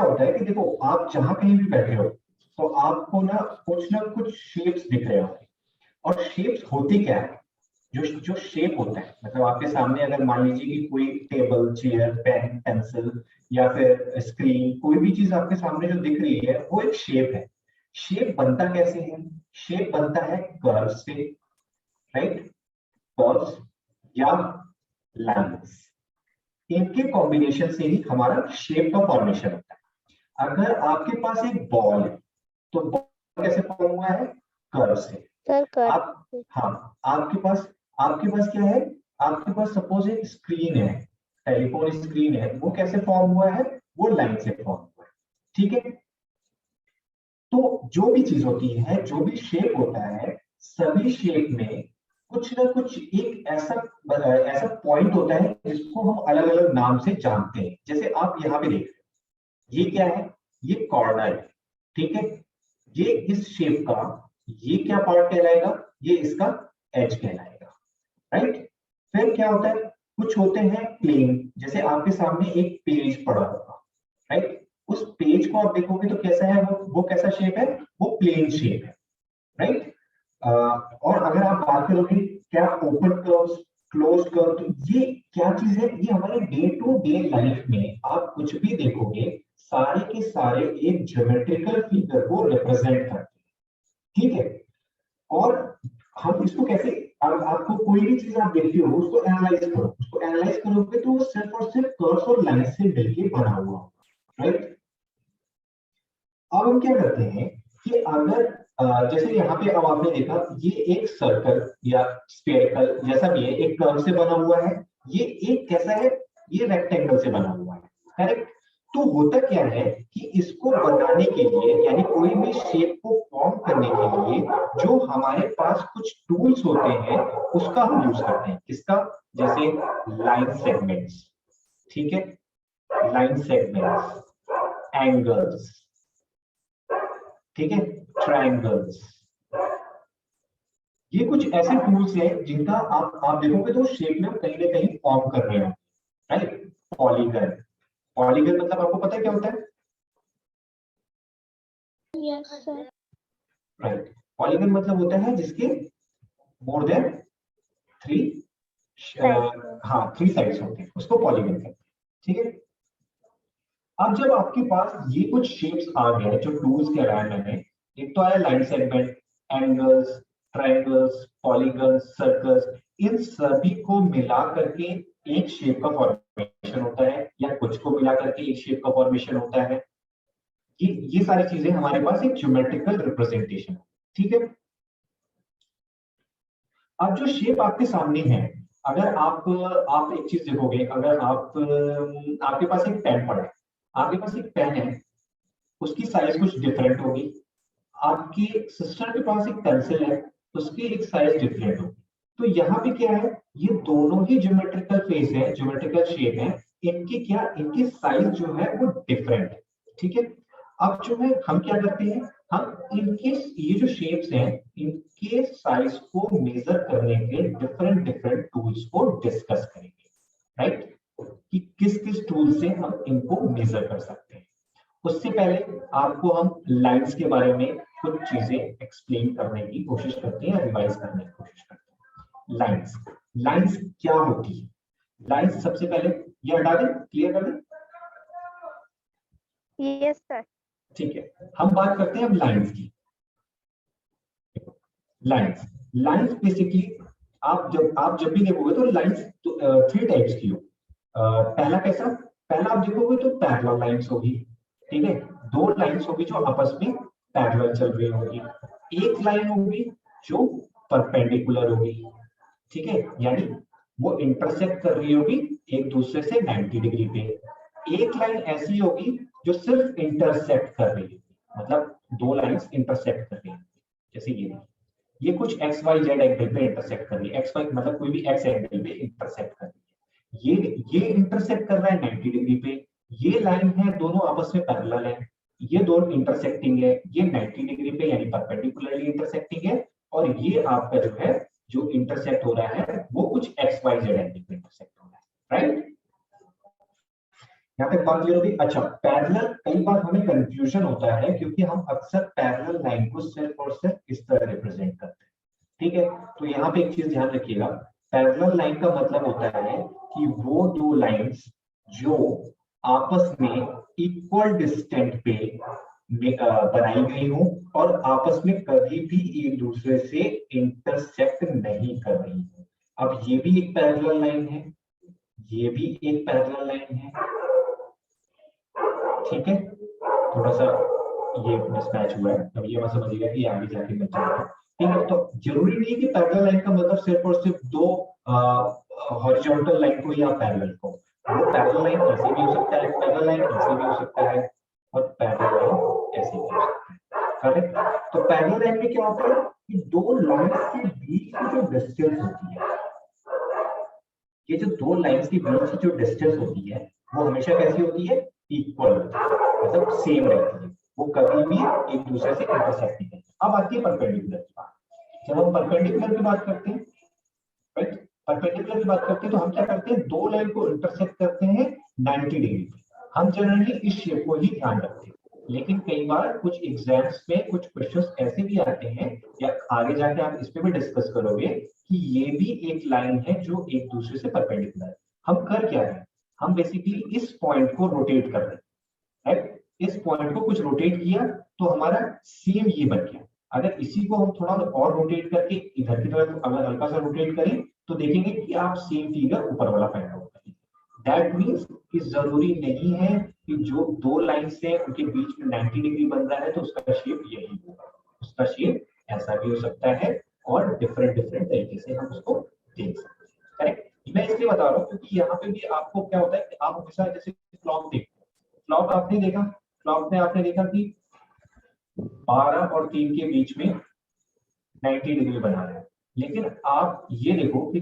क्या होता है कि देखो आप जहां कहीं भी बैठे हो तो आपको ना कुछ शेप्स दिख रहे होंगे। और शेप्स होती क्या है, जो जो शेप होता है, मतलब आपके सामने अगर मान लीजिए कि कोई टेबल, चेयर, पेन, पेंसिल या फिर स्क्रीन, कोई भी चीज आपके सामने जो दिख रही है वो एक शेप है। शेप बनता कैसे है? शेप बनता है कर्व से, राइट? कर्व्स या लाइंस, इनके कॉम्बिनेशन से ही हमारा शेप का फॉर्मेशन होता है। अगर आपके पास एक बॉल है तो बॉल कैसे फॉर्म हुआ है? कर्व से। आप, हाँ, आपके पास क्या है? आपके पास सपोज एक स्क्रीन है, टेलीफोन स्क्रीन है, वो कैसे फॉर्म हुआ है? वो लाइन से फॉर्म हुआ है। ठीक है, तो जो भी चीज होती है, जो भी शेप होता है, सभी शेप में कुछ ना कुछ एक ऐसा ऐसा पॉइंट होता है जिसको हम अलग अलग नाम से जानते हैं। जैसे आप यहाँ पे देख रहे हो, ये क्या है? ये कॉर्नर है, ठीक है? ये इस शेप का ये क्या पार्ट कहलाएगा? ये इसका एज कहलाएगा, राइट? फिर क्या होता है? कुछ होते हैं प्लेन, जैसे आपके सामने एक पेज पड़ा होगा, राइट? उस पेज को आप देखोगे तो कैसा है वो कैसा शेप है? वो प्लेन शेप है, राइट? और अगर आप बात करोगे क्या ओपन कर्व्स, क्लोज कर्व, तो ये क्या चीज है? ये हमारे डे टू डे लाइफ में आप कुछ भी देखोगे, सारे के सारे एक ज्योमेट्रिकल फिगर को रिप्रेजेंट करते हैं, ठीक है? और हम इसको कैसे, आपको कोई भी चीज आप देखते हो उसको एनालाइज करो, उसको एनालाइज करोगे तो वो सिर्फ और सिर्फ कर्व्स और लाइन से मिलकर बना हुआ होगा, राइट? अब हम क्या करते हैं कि अगर जैसे यहाँ पे अब आपने देखा ये एक सर्कल या स्फेरिकल जैसा भी है, एक कर्व से बना हुआ है, ये एक कैसा है? ये रेक्टेंगल से बना हुआ है, करेक्ट? तो होता क्या है कि इसको बनाने के लिए, यानी कोई भी शेप को फॉर्म करने के लिए जो हमारे पास कुछ टूल्स होते हैं उसका हम यूज करते हैं। किसका? जैसे लाइन सेगमेंट्स, ठीक है? लाइन सेगमेंट्स, एंगल्स, ठीक है, ट्रायंगल्स, ये कुछ ऐसे टूल्स हैं जिनका आप देखोगे तो शेप में कहीं ना कहीं फॉर्म कर रहे हो, राइट? पॉलीगन, पॉलीगन मतलब आपको पता है क्या होता है? Yes sir. राइट, पॉलीगन मतलब होता है जिसके मोर देन 3 हाँ 3 साइड्स होते हैं, उसको पॉलीगन कहते हैं, ठीक है? अब जब आपके पास ये कुछ शेप्स आ गए जो टूल्स के रहा है मैंने, एक तो आया line segment, angles, triangles, polygons, circles, इन सभी को मिला करके एक शेप का फॉर्मेशन होता है, या कुछ को मिला करके एक शेप का फॉर्मेशन होता है। ये सारी चीजें हमारे पास एक ज्योमेट्रिकल रिप्रेजेंटेशन है, ठीक है? अब जो शेप आपके सामने है, अगर आप एक चीज देखोगे, अगर आपके पास एक पेन पड़ा है, आपके पास एक पेन है, उसकी साइज कुछ डिफरेंट होगी। आपकी सिस्टर के पास एक पेंसिल है, उसकी एक साइज डिफरेंट होगी। तो यहाँ पे क्या है? ये दोनों ही ज्योमेट्रिकल फेस है, ज्योमेट्रिकल शेप है, इनकी साइज जो है वो डिफरेंट है, ठीक है? अब जो है हम क्या करते हैं, हम इनके ये जो शेप्स हैं इनके साइज को मेजर करने के डिफरेंट डिफरेंट टूल्स को डिस्कस करेंगे, राइट? कि किस किस टूल से हम इनको मेजर कर सकते हैं। उससे पहले आपको हम लाइंस के बारे में कुछ चीजें एक्सप्लेन करने की कोशिश करते हैं या रिवाइज करने की कोशिश करते हैं। लाइंस, लाइंस क्या होती है? लाइंस सबसे पहले ये हटा दें, क्लियर कर दें? Yes sir. ठीक है, हम बात करते हैं अब लाइंस की। लाइंस, लाइंस बेसिकली आप जब भी देखोगे तो लाइंस तो 3 टाइप्स की हो। पहला कैसा? पहला आप देखोगे तो पैरेलल लाइंस होगी, ठीक है? 2 लाइंस होगी जो आपस में पैरेलल चल रही होगी। एक लाइन होगी जो परपेंडिकुलर होगी, ठीक है? यानी वो इंटरसेक्ट कर रही होगी एक दूसरे से 90 डिग्री पे। एक लाइन ऐसी होगी जो सिर्फ इंटरसेक्ट कर रही होगी, मतलब 2 लाइंस इंटरसेक्ट कर रही होगी, जैसे ये कुछ एक्स वाई जेड एंगल पे इंटरसेक्ट कर रही है, एक्स वाई मतलब कोई भी एक्स एंगल पे इंटरसेक्ट कर रही है। ये इंटरसेक्ट कर रहा है 90 डिग्री पे। ये लाइन है, दोनों आपस में पैरेलल है, ये दोनों इंटरसेक्टिंग है, ये 90 डिग्री पे यानी परपेंडिकुलरली इंटरसेक्टिंग है। और ये आपका जो है जो इंटरसेक्ट हो रहा है वो कुछ एक्स वाई जेड एंगल पे इंटरसेक्ट हो रहा है, राइट? यहाँ तक बात क्लियर होगी। अच्छा, पैरेलल, कई बार हमें कंफ्यूजन होता है क्योंकि हम अक्सर पैरेलल लाइन को सिर्फ और सिर्फ इस तरह रिप्रेजेंट करते हैं, ठीक है। तो यहाँ पे एक चीज ध्यान रखिएगा, पैरेलल लाइन का मतलब होता है कि वो दो लाइंस जो आपस में इक्वल डिस्टेंट पे बनाई गई हो और आपस में कभी भी एक दूसरे से इंटरसेक्ट नहीं कर रही हो। अब ये भी एक पैरेलल लाइन है, ये भी एक पैरेलल लाइन है, ठीक है। थोड़ा सा ये मिसमैच हुआ है, अब ये मैं समझिएगा कि आगे जाके मिल जाएगा, ठीक है। तो जरूरी नहीं कि पैरेलल लाइन का मतलब सिर्फ और सिर्फ दो हॉरिजॉन्टल लाइन को या पैरेलल को, वो पैरेलल लाइन ऐसे भी हो सकता है, पैरेलल लाइन ऐसे भी हो सकता है, और पैरेलल लाइन ऐसे भी हो सकता है, करेक्ट। तो पैरेलल लाइन में क्या होता है कि दो लाइंस के बीच की जो डिस्टेंस होती है, ये जो दो लाइंस के बीच की जो डिस्टेंस होती है वो हमेशा कैसी होती है, इक्वल होती है, मतलब सेम रहती है, वो कभी भी एक दूसरे से इंटरसेक्ट नहीं करती। अब आती है परपेंडिकुलर की बात। जब हम परपेंडिकुलर की बात करते हैं, राइट, परपेंडिकुलर की बात करते हैं तो हम क्या करते हैं, दो लाइन को इंटरसेक्ट करते हैं 90 डिग्री पे। हम जनरली इस शेप को ही ध्यान रखते हैं, लेकिन कई बार कुछ एग्जाम्स में कुछ क्वेश्चंस ऐसे भी आते हैं, या आगे जाके आप इस पे भी डिस्कस करोगे कि ये भी एक लाइन है जो एक दूसरे से परपेंडिकुलर है। हम कर क्या रहे हैं, हम बेसिकली इस पॉइंट को रोटेट कर रहे हैं, राइट। इस पॉइंट को कुछ रोटेट किया तो हमारा सेम ये बन गया। अगर इसी को हम थोड़ा और रोटेट करके इधर की तरफ अगर हल्का सा रोटेट करें तो देखेंगे कि आप सेम फिगर ऊपर वाला पैदा होगा। दैट मीन्स कि जरूरी नहीं है कि जो दो लाइंस है उनके बीच में 90 डिग्री बन रहा है तो उसका शेप यही होगा, उसका शेप ऐसा भी हो सकता है और डिफरेंट डिफरेंट तरीके से हम उसको देख सकते हैं, करेक्ट। मैं इसलिए बता रहा हूँ क्योंकि यहाँ पे भी आपको क्या होता है कि आप हमेशा जैसे क्लॉक देखते हैं, क्लॉक आपने देखा, क्लॉक में आपने देखा कि 12 और 3 के बीच में 90 डिग्री बना रहे हैं, लेकिन आप ये देखो कि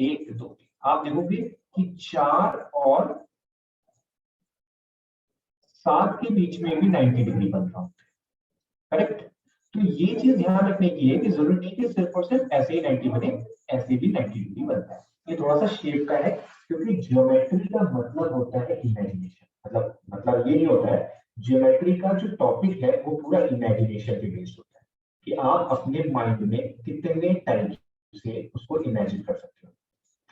1 2 आप देखोगे कि 4 और 7 के बीच में भी 90 डिग्री बन रहा होता है, करेक्ट। तो ये चीज ध्यान रखने की है कि जरूरी नहीं कि सिर्फ और सिर्फ ऐसे ही 90 बने, ऐसे भी 90 डिग्री बनता है। ये थोड़ा सा शेप का है क्योंकि ज्योमेट्री का मतलब होता है इमेजिनेशन, मतलब ये नहीं होता है, ज्योमेट्री का जो टॉपिक है वो पूरा इमेजिनेशन पे बेस्ड होता है कि आप अपने माइंड में कितने टाइप से उसको इमेजिन कर सकते हो।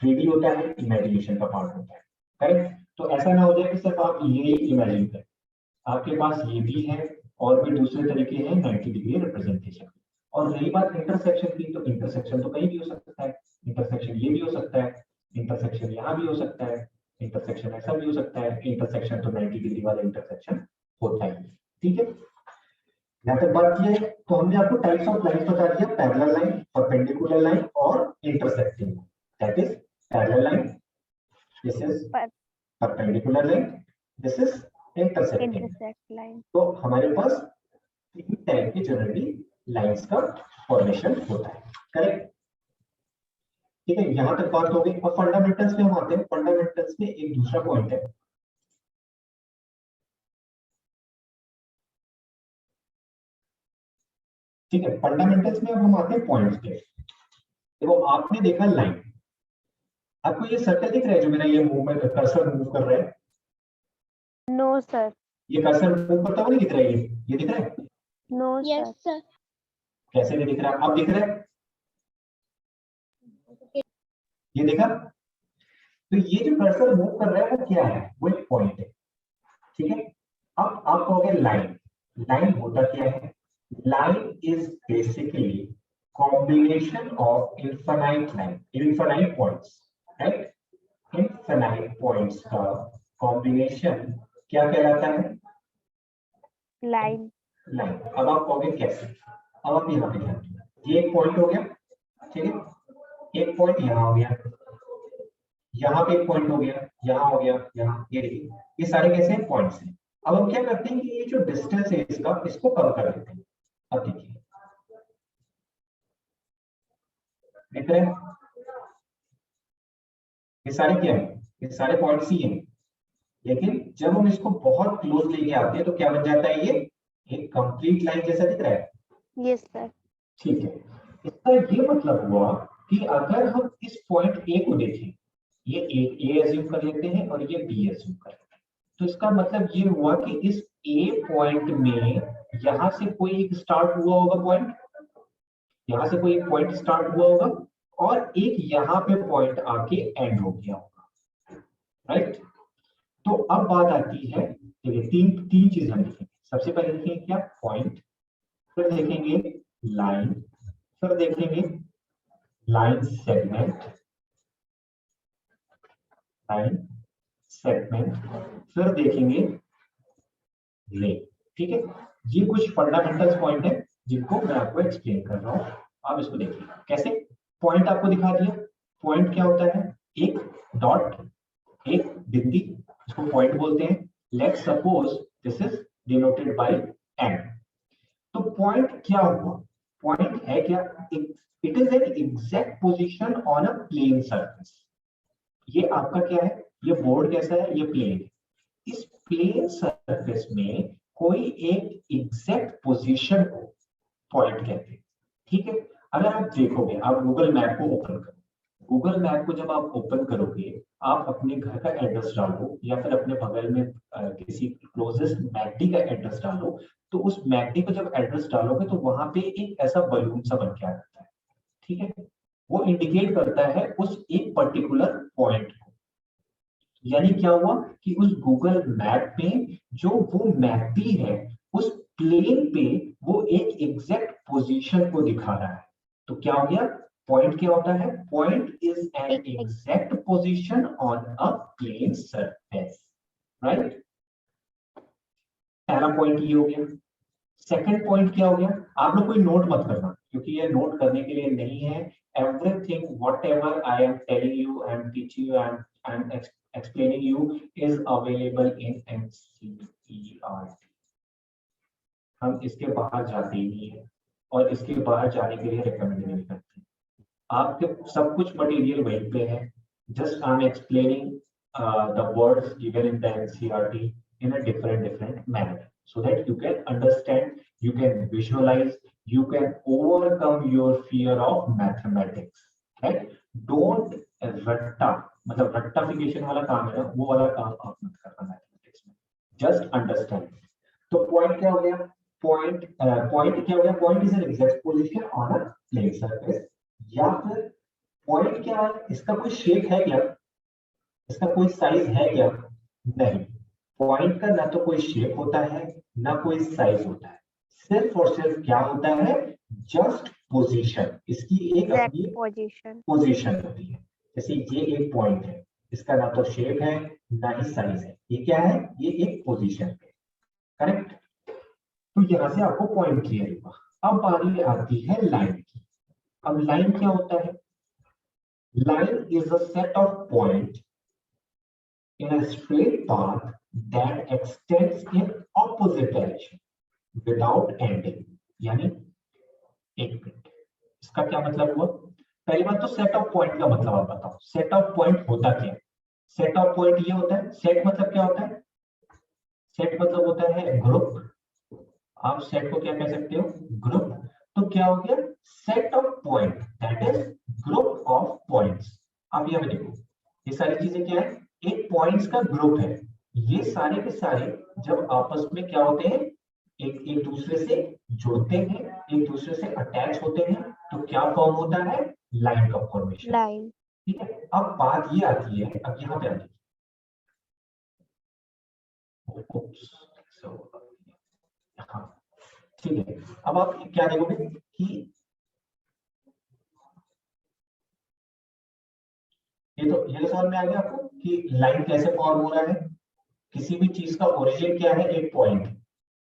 3D होता है, इमेजिनेशन का पार्ट होता है, करेक्ट। तो ऐसा ना हो जाए कि सिर्फ आप ये इमेजिन करें, आपके पास ये भी है और भी दूसरे तरीके हैं 90 डिग्री रिप्रेजेंटेशन। और रही बात इंटरसेक्शन की, तो इंटरसेक्शन तो कहीं भी हो सकता है, इंटरसेक्शन ये भी हो सकता है, इंटरसेक्शन यहाँ भी हो सकता है, इंटरसेक्शन ऐसा भी हो सकता है, इंटरसेक्शन तो 90 डिग्री वाला इंटरसेक्शन होता ही है, ठीक है। यहाँ तक बात की है तो हमने आपको टाइप्स ऑफ लाइन बता दिया, पैरेलल लाइन, परपेंडिकुलर लाइन और intersecting. That is parallel line, this is perpendicular line, this is intersecting line. तो हमारे पास तीन टाइप की जनरली लाइंस का फॉर्मेशन होता है, करेक्ट, ठीक है। यहां तक बात हो गई। अब फंडामेंटल्स में हम आते हैं। फंडामेंटल्स में एक दूसरा पॉइंट है, ठीक है। फंडामेंटल्स में अब हम आते हैं पॉइंट्स पे। देखो आपने देखा लाइन, आपको ये सर्कल दिख रहा है जो मेरा ये मूवमेंट कर्सर मूव कर रहा है? No sir. ये कर्सर मूव करता हुआ नहीं दिख रहा है, ये दिख रहा है? No sir. कैसे नहीं दिख रहा? अब दिख रहा है, ये देखा? तो ये जो कर्सर मूव कर रहा है वो क्या है, वो एक पॉइंट है, ठीक है। अब आप कहोगे लाइन, लाइन होता क्या है? Line is basically combination of infinite line, infinite points, right. Infinite points का कॉम्बिनेशन क्या कहलाता है? लाइन। लाइन। अब आप कहोगे कैसे? अब आप यहाँ पे ध्यान दो, ये एक पॉइंट हो गया, ठीक है, एक पॉइंट यहाँ हो गया, यहाँ पे एक पॉइंट हो गया, यहाँ हो गया, यहाँ, ये देखिए, ये सारे कैसे हैं? पॉइंट्स हैं। अब हम क्या करते हैं कि ये जो डिस्टेंस है इसका, इसको कम कर देते हैं। अब देखिए, देख रहे हैं, ये सारे क्या है? ये सारे पॉइंट्स ही हैं, लेकिन जब हम इसको बहुत क्लोज लेके आते हैं तो क्या बन जाता है? ये एक कंप्लीट लाइन जैसा दिख रहा है। Yes sir. ठीक है, इसका ये मतलब हुआ कि अगर हम इस पॉइंट ए को देखें, ये ए एज्यूम कर लेते हैं और ये बी एज्यूम कर लेते हैं, तो इसका मतलब ये हुआ कि इस ए पॉइंट में यहां से कोई एक स्टार्ट हुआ होगा पॉइंट, यहां से कोई एक पॉइंट स्टार्ट हुआ होगा और एक यहां पे पॉइंट आके एंड हो गया होगा, राइट। तो अब बात आती है, देखिए तीन तीन चीज हम लिखेंगे। सबसे पहले लिखेंगे क्या, पॉइंट, फिर देखेंगे लाइन, फिर देखेंगे लाइन सेगमेंट, लाइन सेगमेंट, फिर देखेंगे रे। ठीक है, ये कुछ फंडामेंटल्स पॉइंट है जिनको मैं आपको एक्सप्लेन कर रहा हूं। आप इसको देखिए कैसे। पॉइंट आपको दिखा दिया, पॉइंट क्या होता है, एक डॉट, एक बिंदी, इसको पॉइंट बोलते हैं। Let's suppose this is denoted by m. तो पॉइंट क्या हुआ, पॉइंट है क्या, it is an exact position on a plane surface. ये आपका क्या है, ये बोर्ड कैसा है, ये प्लेन है। इस प्लेन सरफेस में कोई एक एग्जैक्ट पोजीशन को पॉइंट कहते हैं। ठीक है, अगर आप देखोगे, आप गूगल मैप को ओपन करो, गूगल मैप को जब आप ओपन करोगे, आप अपने घर का एड्रेस डालो या फिर अपने बगल में किसी क्लोजेस्ट मैकडी का एड्रेस डालो, तो उस मैकडी को जब एड्रेस डालोगे तो वहां पे एक ऐसा बलून सा बन के आ जाता है। ठीक है, वो इंडिकेट करता है उस एक पर्टिकुलर पॉइंट को। यानी क्या हुआ कि उस गूगल मैप में जो वो मैपी है, उस प्लेन पे वो एक एग्जैक्ट पोजीशन को दिखा रहा है। तो क्या हो गया, पॉइंट क्या होता है, point is an exact position on a plane surface, right. पहला पॉइंट ये हो गया। सेकंड पॉइंट क्या हो गया, आप लोग कोई नोट मत करना क्योंकि ये नोट करने के लिए नहीं है। Everything what ever I am telling you, I am teaching you, I am explaining you is available in NCERT। हम इसके बाहर जाते ही नहीं है और इसके बाहर जाने के लिए रिकमेंड नहीं करते। आपके सब कुछ मटेरियल वहीं पे है, just I am explaining the words given in the NCERT in a different manner so that you can understand, you can visualize, you can overcome your fear of mathematics, right? Don't रट्टा, मतलब रट्टाफिकेशन वाला काम है ना, वो वाला काम आप मत करना मैथमेटिक्स में, जस्ट अंडरस्टैंड। तो पॉइंट क्या हो गया, पॉइंट क्या हो गया, point is an exact position on a plane surface. या फिर पॉइंट क्या है, इसका कोई शेप है क्या, इसका कोई साइज है क्या, नहीं। पॉइंट का ना तो कोई शेप होता है ना कोई साइज होता है, सिर्फ और सिर्फ क्या होता है, जस्ट पोजीशन। इसकी एक अपनी पोजीशन होती है। जैसे ये एक पॉइंट है, इसका ना तो शेप है ना ही साइज है, ये क्या है, ये एक पोजीशन है, करेक्ट। तो यहां से आपको पॉइंट क्लियर हुआ। अब बारी आती है लाइन की। अब लाइन क्या होता है, line is a set of point in a straight path that extends in opposite direction without ending। यानी एक मिनट, इसका क्या मतलब हुआ, पहली बात तो सेट ऑफ पॉइंट का मतलब आप बताओ, सेट ऑफ पॉइंट होता क्या है। सेट ऑफ पॉइंट ये होता है, सेट मतलब क्या होता है, सेट मतलब होता है ग्रुप। आप सेट को क्या कह सकते हो, ग्रुप। तो क्या हो गया, set of point that is group of points. आप यहाँ पे देखो, ये सारी चीजें क्या है, एक पॉइंट्स का ग्रुप है। ये सारे के सारे जब आपस में क्या होते हैं, एक दूसरे से जुड़ते हैं, एक दूसरे से अटैच होते हैं, तो क्या फॉर्म होता है, लाइन का फॉर्मेशन, लाइन। ठीक है, अब बात ये आती है, अब यहाँ पे आती है, हाँ ठीक है। अब आप क्या देखोगे कि ये तो समझ में आ गया आपको कि लाइन कैसे फॉर्म हो रहा है। किसी भी चीज का ओरिजिन क्या है, एक पॉइंट।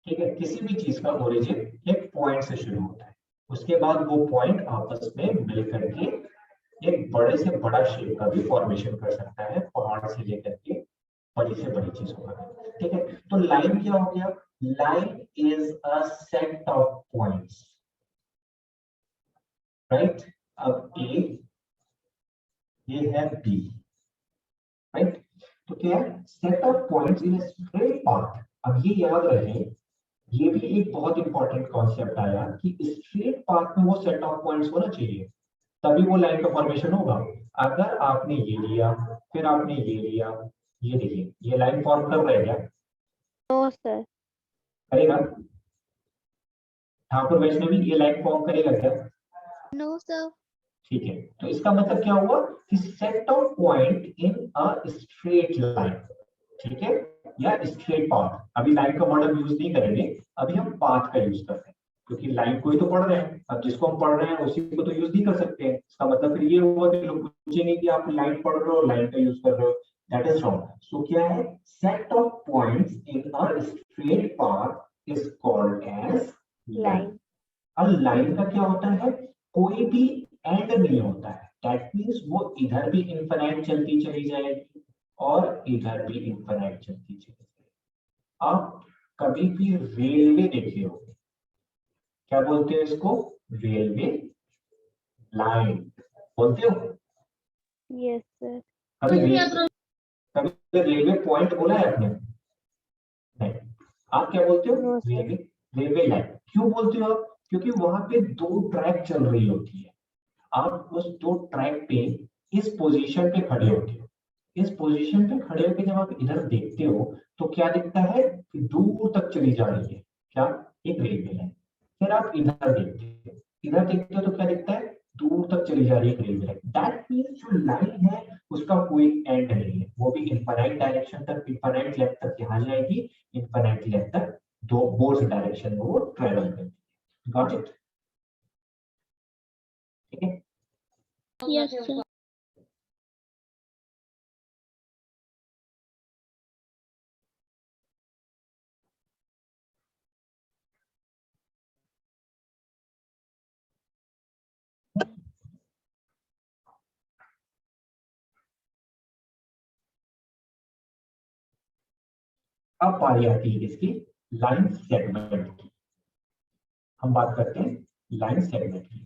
ठीक है, किसी भी चीज का ओरिजिन एक पॉइंट से शुरू होता है, उसके बाद वो पॉइंट आपस में मिलकर के एक बड़े से बड़ा शेप का भी फॉर्मेशन कर सकता है, पहाड़ से लेकर के बड़ी से बड़ी चीजों का। ठीक है, तो लाइन क्या हो गया, line is a set of points, right. अब ए, ये है बी, राइट। तो क्या है, set of points in a straight path. अब ये याद रहे, ये भी एक बहुत इंपॉर्टेंट कॉन्सेप्ट आया कि स्ट्रेट पाथ में वो सेट ऑफ पॉइंट्स होना चाहिए, तभी वो लाइन का फॉर्मेशन होगा। अगर आपने ये लिया, फिर आपने ये लिया, ये देखिए ये लाइन फॉर्म कर रहा है क्या? No sir. करेगा? ठाकुर वैष्णवी ये लाइन फॉर्म करेगा क्या? No sir. ठीक है, तो इसका मतलब क्या हुआ कि set of point in a straight line, ठीक है, या स्ट्रेट पाथ। अभी लाइन का वर्ड हम यूज नहीं करेंगे, अभी हम पाथ का यूज कर रहे हैं, क्योंकि लाइन को ही तो पढ़ रहे हैं। अब जिसको हम पढ़ रहे हैं उसी को तो यूज नहीं कर सकते हैं। इसका मतलब फिर ये हुआ कि लोग पूछेंगे कि आप लाइन पढ़ रहे हो लाइन का यूज कर रहे हो, दैट इज रॉन्ग। सो क्या है, set of points in a straight path is called as line. अब लाइन का क्या होता है, कोई भी एंड नहीं होता है, दैट मींस वो इधर भी इनफिनाइट चलती चली जाएगी और इधर भी इनफिनाइट चलती चली जाएगी। आप कभी भी रेलवे देखे होंगे, क्या बोलते हैं इसको? रेलवे लाइन बोलते हो? Yes sir. कभी रेलवे पॉइंट बोला है आपने? नहीं, आप क्या बोलते हो? No sir. Railway, railway line. क्यों बोलते हो आप? क्योंकि वहां पे दो ट्रैक चल रही होती है, आप उस दो ट्रैक पे इस पोजीशन पे खड़े होते हो। इस पोजीशन पे खड़े होकर जब आप इधर देखते हो तो क्या दिखता है कि दूर तक चली जा रही है, क्या? एक रेलवे लाइन। फिर आप इधर देखते हो, इधर देखते हो तो क्या दिखता है? दूर तक चली जा रही है एक रेलवे लाइन। दैट मींस जो लाइन है उसका कोई एंड नहीं है, वो भी इनफाइनाइट डायरेक्शन तक, इनफाइनाइट लेंथ तक यहाँ जाएगी, इनफाइनाइट लेंथ तक दो बोथ डायरेक्शन में वो ट्रेवल करती है। Got it? ठीक है। Yes sir. अब बारी आती है इसकी लाइन सेगमेंट की। हम बात करते हैं लाइन सेगमेंट की।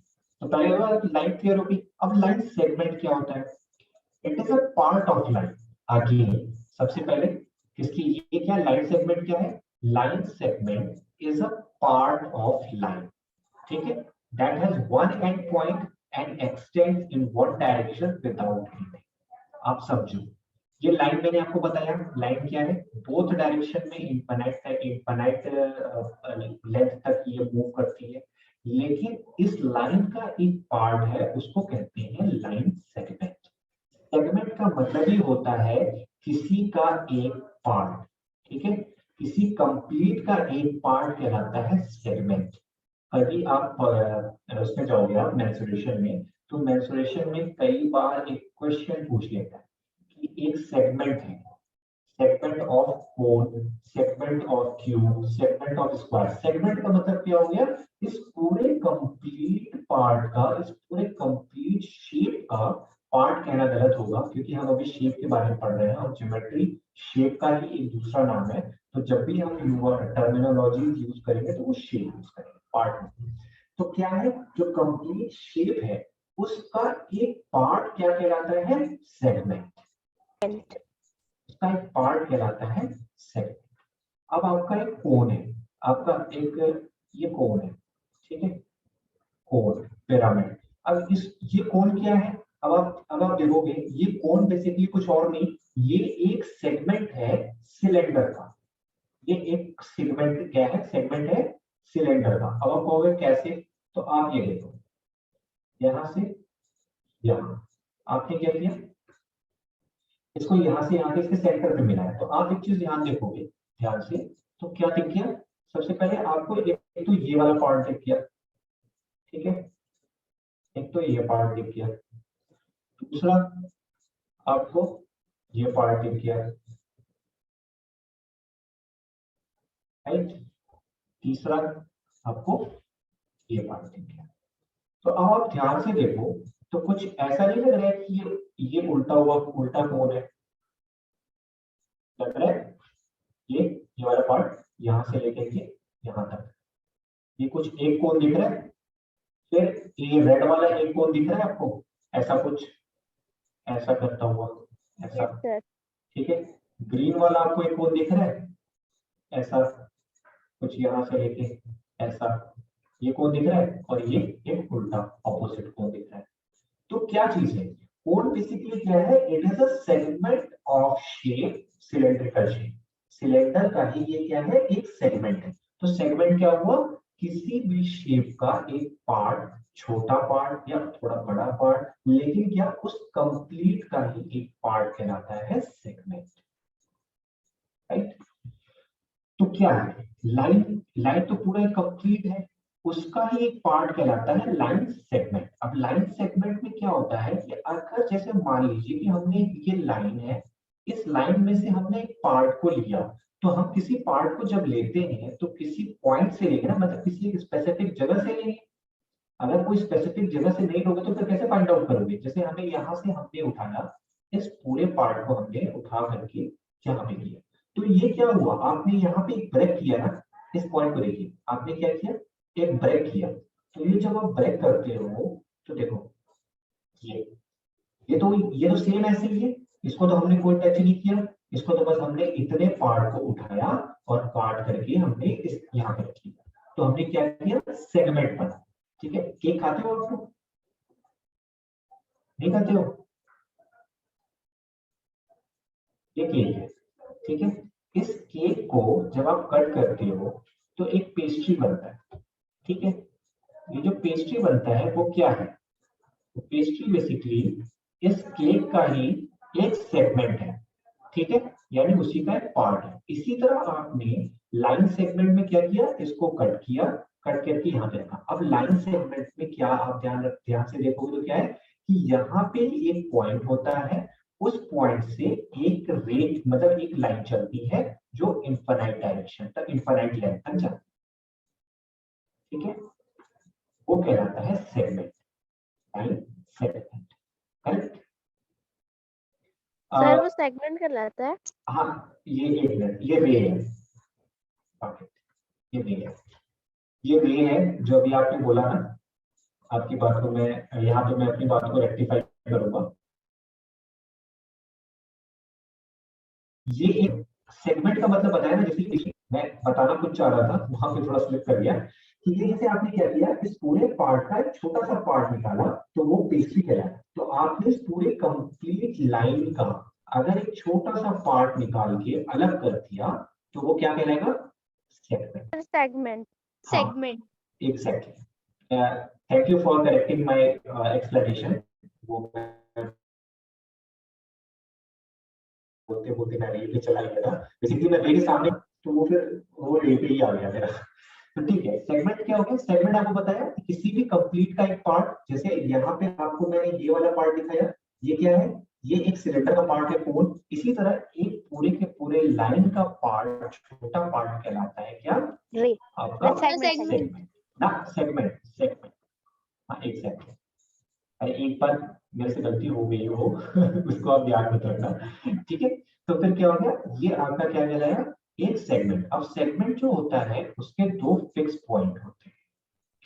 तो पहले लाइन क्लियर होगी। अब लाइन सेगमेंट क्या होता है? It is a part of line. आगे सबसे पहले किसकी, ये क्या लाइन सेगमेंट क्या है? Line segment is a part of line, ठीक है, that has one and point and x tends in one direction without ending. आप समझो, ये लाइन मैंने आपको बताया, लाइन क्या है? बोथ डायरेक्शन में इनफाइनाइट लेंथ तक ये मूव करती है, लेकिन इस लाइन का एक पार्ट है उसको कहते हैं लाइन सेगमेंट। सेगमेंट का मतलब ही होता है किसी का एक पार्ट, ठीक है, किसी कंप्लीट का एक पार्ट कहलाता है सेगमेंट। कभी आप उसमें जाओगे आप मेंसुरेशन में, तो मेंसुरेशन में कई बार एक क्वेश्चन पूछ लेता है कि एक सेगमेंट है, segment of cone, segment of cube, segment of square. Segment का मतलब क्या हो गया? इस पूरे कंप्लीट पार्ट का, इस पूरे कंप्लीट शेप का पार्ट कहना गलत होगा, क्योंकि हम अभी शेप के बारे में पढ़ रहे हैं और ज्योमेट्री शेप का ही एक दूसरा नाम है। तो जब भी हम टर्मिनोलॉजी यूज करेंगे तो वो शेप यूज करेंगे, पार्ट नहीं। तो क्या है, जो कंप्लीट शेप है उसका एक पार्ट क्या कहलाता है? सेगमेंट। उसका एक पार्ट कहलाता है सेगमेंट। अब आपका एक कोन है, आपका एक ये कोन है, ठीक है, कोन पिरामिड। अब इस ये कोन क्या है? अब आप देखोगे ये कोन बेसिकली कुछ और नहीं, ये एक सेगमेंट है सिलेंडर का। ये एक सेगमेंट क्या है? सेगमेंट है सिलेंडर का। अब आप कहोगे कैसे? तो आप ये देखो, यहां से यहां आपने क्या किया, इसको यहां से यहां के इसके सेंटर पे मिला है। तो आप एक चीज ध्यान देखोगे ध्यान से, तो क्या दिख गया? सबसे पहले आपको एक तो ये वाला पार्ट दिख गया, ठीक है, एक तो ये पार्ट दिख गया, दूसरा आपको ये पार्ट दिख गया, राइट, तीसरा आपको ये पार्ट दिख गया। तो अब आप ध्यान से देखो तो कुछ ऐसा नहीं लग रहा है कि ये उल्टा हुआ, उल्टा कोण है, लग रहा है ये वाला पार्ट यहां से लेकर के यहां तक ये कुछ एक कोण दिख रहा है। फिर ये रेड वाला एक कोण दिख रहा है आपको, ऐसा कुछ ऐसा करता हुआ, ऐसा, यस सर। ठीक है। ग्रीन वाला आपको एक कोण दिख रहा है, ऐसा कुछ यहाँ से लेके ऐसा, ये कोण दिख रहा है, और ये एक उल्टा ऑपोजिट कोण दिख रहा है। तो क्या चीज है कोण? बेसिकली क्या है? It is a segment of shape cylindrical shape, cylinder का ही ये क्या है, एक सेगमेंट है। तो सेगमेंट क्या हुआ, किसी भी शेप का एक पार्ट, छोटा पार्ट या थोड़ा बड़ा पार्ट, लेकिन क्या उस कंप्लीट का ही एक पार्ट कहलाता है सेगमेंट, राइट। तो क्या है लाइन, लाइन तो पूरा कंप्लीट है, उसका ही एक पार्ट कहलाता है लाइन सेगमेंट। अब लाइन सेगमेंट में क्या होता है कि अगर जैसे मान लीजिए कि हमने ये लाइन है, इस लाइन में से हमने एक पार्ट को लिया, तो हम किसी पार्ट को जब लेते हैं तो किसी पॉइंट से लेंगे ना, मतलब किसी एक स्पेसिफिक जगह से लेंगे। अगर कोई स्पेसिफिक जगह से नहीं लोगे तो फिर कैसे फाइंड आउट करोगे। जैसे हमें यहाँ से हमने उठाया, इस पूरे पार्ट को हमने उठा करके यहाँ पे किया, तो ये क्या हुआ, आपने यहाँ पे एक ब्रेक किया ना, इस पॉइंट को देखिए, आपने क्या किया, एक ब्रेक किया। तो ये जब आप ब्रेक करते हो तो देखो ये तो सेम ऐसे ही है, इसको तो हमने कोई टच नहीं किया, इसको तो बस हमने इतने पार्ट को उठाया और काट करके हमने इस यहाँ पे रख दिया, तो हमने क्या किया, सेगमेंट बना। ठीक है, केक खाते हो आप लोग, नहीं खाते हो, ये केक है, ठीक है। इस केक को जब आप कट करते हो तो एक पेस्ट्री बनता है, ठीक है। ये जो पेस्ट्री बनता है वो क्या है, तो पेस्ट्री बेसिकली इस केक का ही एक सेगमेंट है, ठीक है, यानी उसी का एक पार्ट है। इसी तरह आपने लाइन सेगमेंट में क्या किया, इसको कट किया, कट करके यहाँ पे रखा। अब लाइन सेगमेंट में क्या आप ध्यान से देखोगे तो क्या है कि यहाँ पे एक पॉइंट होता है, उस पॉइंट से एक रेट मतलब एक लाइन चलती है जो इनफाइनाइट डायरेक्शन तक, इनफाइनाइट लेंथ तक जाती है, ठीक है, वो कहलाता है segment, line segment, correct. Sir वो सेगमेंट कहलाता है। हाँ, ये एक मिनट, ये रे है, ये रे है, ये रे है जो अभी आपने बोला ना, आपकी बात को मैं यहाँ पे मैं अपनी बात को रेक्टिफाई करूंगा। ये एक सेगमेंट का मतलब बताया ना, जैसे कि मैं बताना कुछ चाह रहा था, वहां पे थोड़ा स्लिप कर गया कि ये जैसे आपने क्या किया, इस पूरे पार्ट का एक छोटा सा पार्ट निकाला तो वो पेस्ट्री कहलाया। तो आपने इस पूरे कंप्लीट लाइन का अगर एक छोटा सा पार्ट निकाल के अलग कर दिया तो वो क्या कहलाएगा, सेगमेंट। सेगमेंट, हाँ, segment. Exactly. Thank you for correcting my explanation. वो बोलते बोलते मैं रे पे चला गया था, बेसिकली मैं रे के सामने, तो वो फिर वो रे पे ही आ गया मेरा। तो ठीक है, सेगमेंट क्या हो गया, सेगमेंट आपको बताया कि किसी भी कंप्लीट का एक पार्ट, जैसे यहाँ पे आपको मैंने ये वाला पार्ट दिखाया, ये क्या है, ये एक सिलेंडर का पार्ट है कोन। इसी तरह एक पूरे के पूरे लाइन का पार्ट, छोटा पार्ट कहलाता है क्या, रे, आपका सेगमेंट। सेगमेंट ना, सेगमेंट, सेगमेंट, हाँ एग्जैक्टली। अरे एक बार मेरे से गलती हो गई हो उसको आप ध्यान मत रखना, ठीक है। तो फिर क्या हो गया, ये आपका क्या कहलाया, एक सेगमेंट। अब सेगमेंट जो होता है उसके दो फिक्स पॉइंट होते हैं।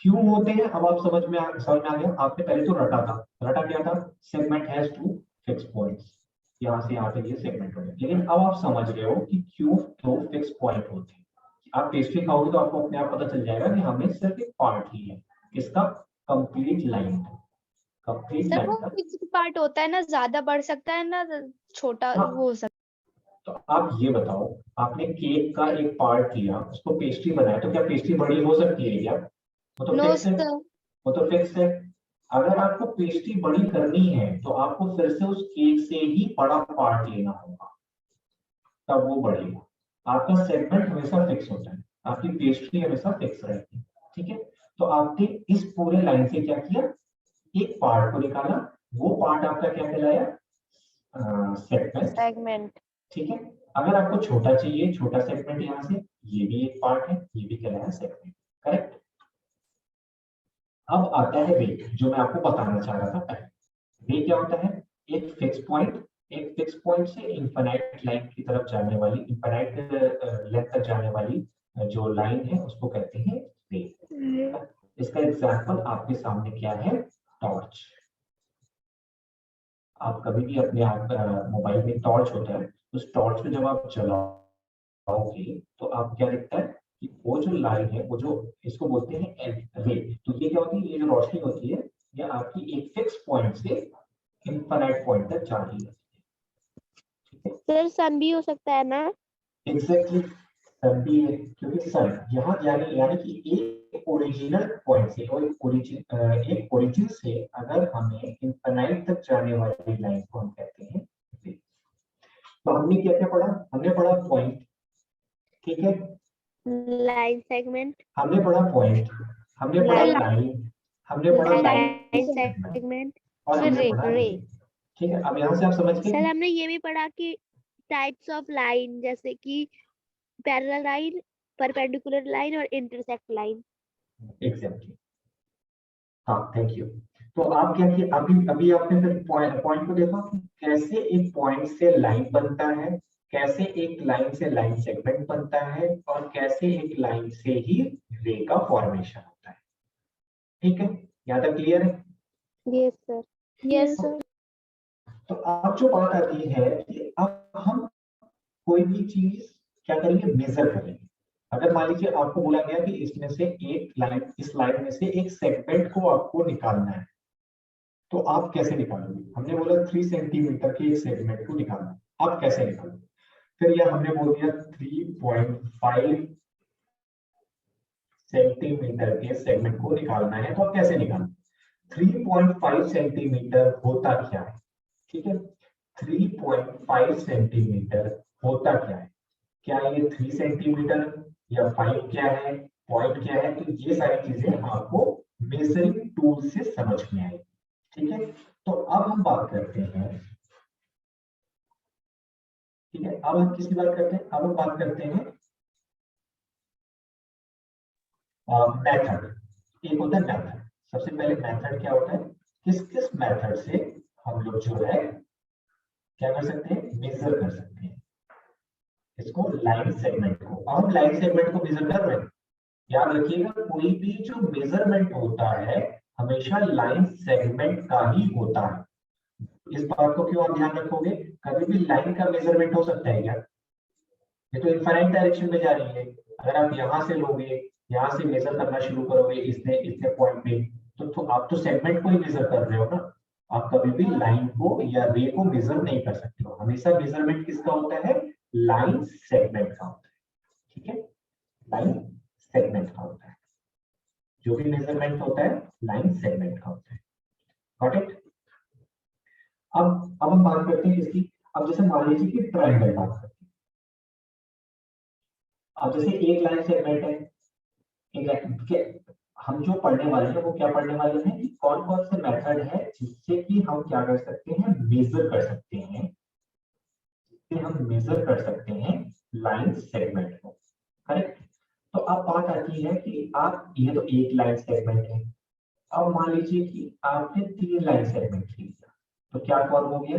क्यों होते हैं, अब आप समझ में आ गया। आपने पहले तो रटा था, रटा क्या था, segment has two fix points, यहाँ से यहाँ पे ये सेगमेंट हो गया। लेकिन अब आप समझ रहे हो कि क्यों दो फिक्स पॉइंट होते हैं। आप पेस्ट्री खाओगे तो आपको अपने आप पता चल जाएगा कि हमें सिर्फ एक पार्ट ही है, किसका, कंप्लीट लाइन, कंप्लीट सर वो लाइन का। फिक्स्ड पार्ट होता है ना, ज्यादा बढ़ सकता है ना छोटा हाँ, वो हो सकता तो आप ये बताओ, आपने केक का एक पार्ट लिया, उसको पेस्ट्री बनाया, तो क्या पेस्ट्री बड़ी हो सकती है क्या, वो तो नो फिक्स है, सर। वो तो फिक्स है। अगर आपको पेस्ट्री बड़ी करनी है तो आपको फिर से उस केक से ही बड़ा पार्ट लेना होगा, तब वो बढ़ेगा। आपका सेगमेंट हमेशा फिक्स होता है, आपकी पेस्ट्री हमेशा फिक्स रहती है, ठीक है। तो आपने इस पूरे लाइन से क्या किया, एक पार्ट को निकाला, वो पार्ट आपका क्या कहलाया, सेगमेंट, सेगमेंट। ठीक है। अगर आपको छोटा चाहिए, छोटा सेगमेंट यहाँ से, ये भी एक पार्ट है, ये भी कहलाया सेगमेंट, करेक्ट। अब आता है वेट, जो मैं आपको बताना चाह रहा था पहले। वेट क्या होता है, एक फिक्स पॉइंट, एक फिक्स पॉइंट से इनफाइनाइट लाइन की तरफ जाने वाली, इनफाइनाइट लेंथ तक जाने वाली जो लाइन है उसको कहते हैं वेट। इसका एग्जांपल आपके सामने क्या है, टॉर्च। आप कभी भी अपने आप मोबाइल में टॉर्च होता है, उस टॉर्च को जब आप चलाओगे तो आप क्या दिखता है कि वो जो लाइन है, वो जो इसको बोलते हैं रे। तो ये क्या होती है, ये जो रोशनी होती है, ये आपकी एक फिक्स पॉइंट से इनफाइनाइट पॉइंट तक जा रही है, ठीक सर सन भी हो सकता है ना? एग्जैक्टली, सन भी है, क्योंकि सन यहाँ यानी कि एक ओरिजिनल पॉइंट से और एक ओरिजिन से अगर हमें इनफाइनाइट तक जाने वाली लाइन को हम कहते हैं रे। तो हमने क्या क्या पढ़ा? हमने पढ़ा पॉइंट, ठीक है, लाइन सेगमेंट, हमने पढ़ा पॉइंट, हमने पढ़ा Line- लाइन, हमने पढ़ा लाइन लाइन सेगमेंट, सेगमेंट, और फिर हमने रे पढ़ा रे। रे। ठीक है, अब यहाँ से आप समझ सर गए। हमने ये भी पढ़ा कि टाइप्स ऑफ लाइन, जैसे कि पैरेलल लाइन, परपेंडिकुलर लाइन और इंटरसेक्ट लाइन। एग्जैक्टली, हाँ, थैंक यू। तो आप क्या किए अभी अभी आपने फिर पॉइंट को देखा कि कैसे एक पॉइंट से लाइन बनता है, कैसे एक लाइन से लाइन सेगमेंट बनता है, और कैसे एक लाइन से ही रे का फॉर्मेशन होता है। ठीक है, यहाँ तक क्लियर है? Yes sir. Yes. सर। तो अब जो बात आती है कि अब हम कोई भी चीज क्या करेंगे, मेजर करेंगे। अगर मान लीजिए आपको बोला गया कि इसमें से एक लाइन, इस लाइन में से एक सेगमेंट को आपको निकालना है, तो आप कैसे निकालोगे? हमने बोला 3 सेंटीमीटर के एक सेगमेंट को निकालना है, आप कैसे निकालोगे? फिर यह हमने बोल दिया 3.5 सेंटीमीटर के सेगमेंट को निकालना है, तो आप कैसे निकालोगे? 3.5 सेंटीमीटर होता क्या है? ठीक है, 3.5 सेंटीमीटर होता क्या है? क्या ये 3 सेंटीमीटर या 5 क्या है, पॉइंट क्या है? तो ये सारी चीजें आपको मेजरिंग टूल से समझ में आएगी। ठीक है, तो अब हम बात करते हैं, ठीक है, अब हम किसकी बात करते हैं? अब हम बात करते हैं मेथड। एक होता है मेथड। सबसे पहले मेथड क्या होता है, किस किस मेथड से हम लोग जो है क्या कर सकते हैं, मेजर कर सकते हैं इसको, लाइन सेगमेंट को। अब हम लाइन सेगमेंट को मेजर कर रहे हैं। याद रखिएगा, कोई भी जो मेजरमेंट होता है हमेशा लाइन सेगमेंट का ही होता है। इस बात को क्यों आप ध्यान रखोगे? कभी भी लाइन का मेजरमेंट हो सकता है क्या? ये तो इनफाइनाइट डायरेक्शन में जा रही है। अगर आप यहां से लोगे, यहां से मेजर करना शुरू करोगे इतने इतने पॉइंट पे, तो आप तो सेगमेंट को ही मेजर कर रहे हो ना। आप कभी भी लाइन को या रे को मेजर नहीं कर सकते हो। हमेशा मेजरमेंट किसका होता है? लाइन सेगमेंट का होता है। ठीक है, लाइन सेगमेंट का होता है। जो भी मेजरमेंट होता है लाइन सेगमेंट का होता है। Got it? अब हम बात करते हैं इसकी। अब जैसे मान लीजिए कि ट्रायंगल बात करते हैं। अब जैसे एक लाइन सेगमेंट है, ठीक है, हम जो पढ़ने वाले हैं वो क्या पढ़ने वाले हैं कि कौन कौन से मेथड है जिससे कि हम क्या कर सकते हैं, मेजर कर सकते हैं, जिससे हम मेजर कर सकते हैं लाइन सेगमेंट को। करेक्ट? तो अब बात आती है कि आप, ये तो एक लाइन सेगमेंट है। अब मान लीजिए कि आपने 3 लाइन सेगमेंट लिया, तो क्या फॉर्म हो गया?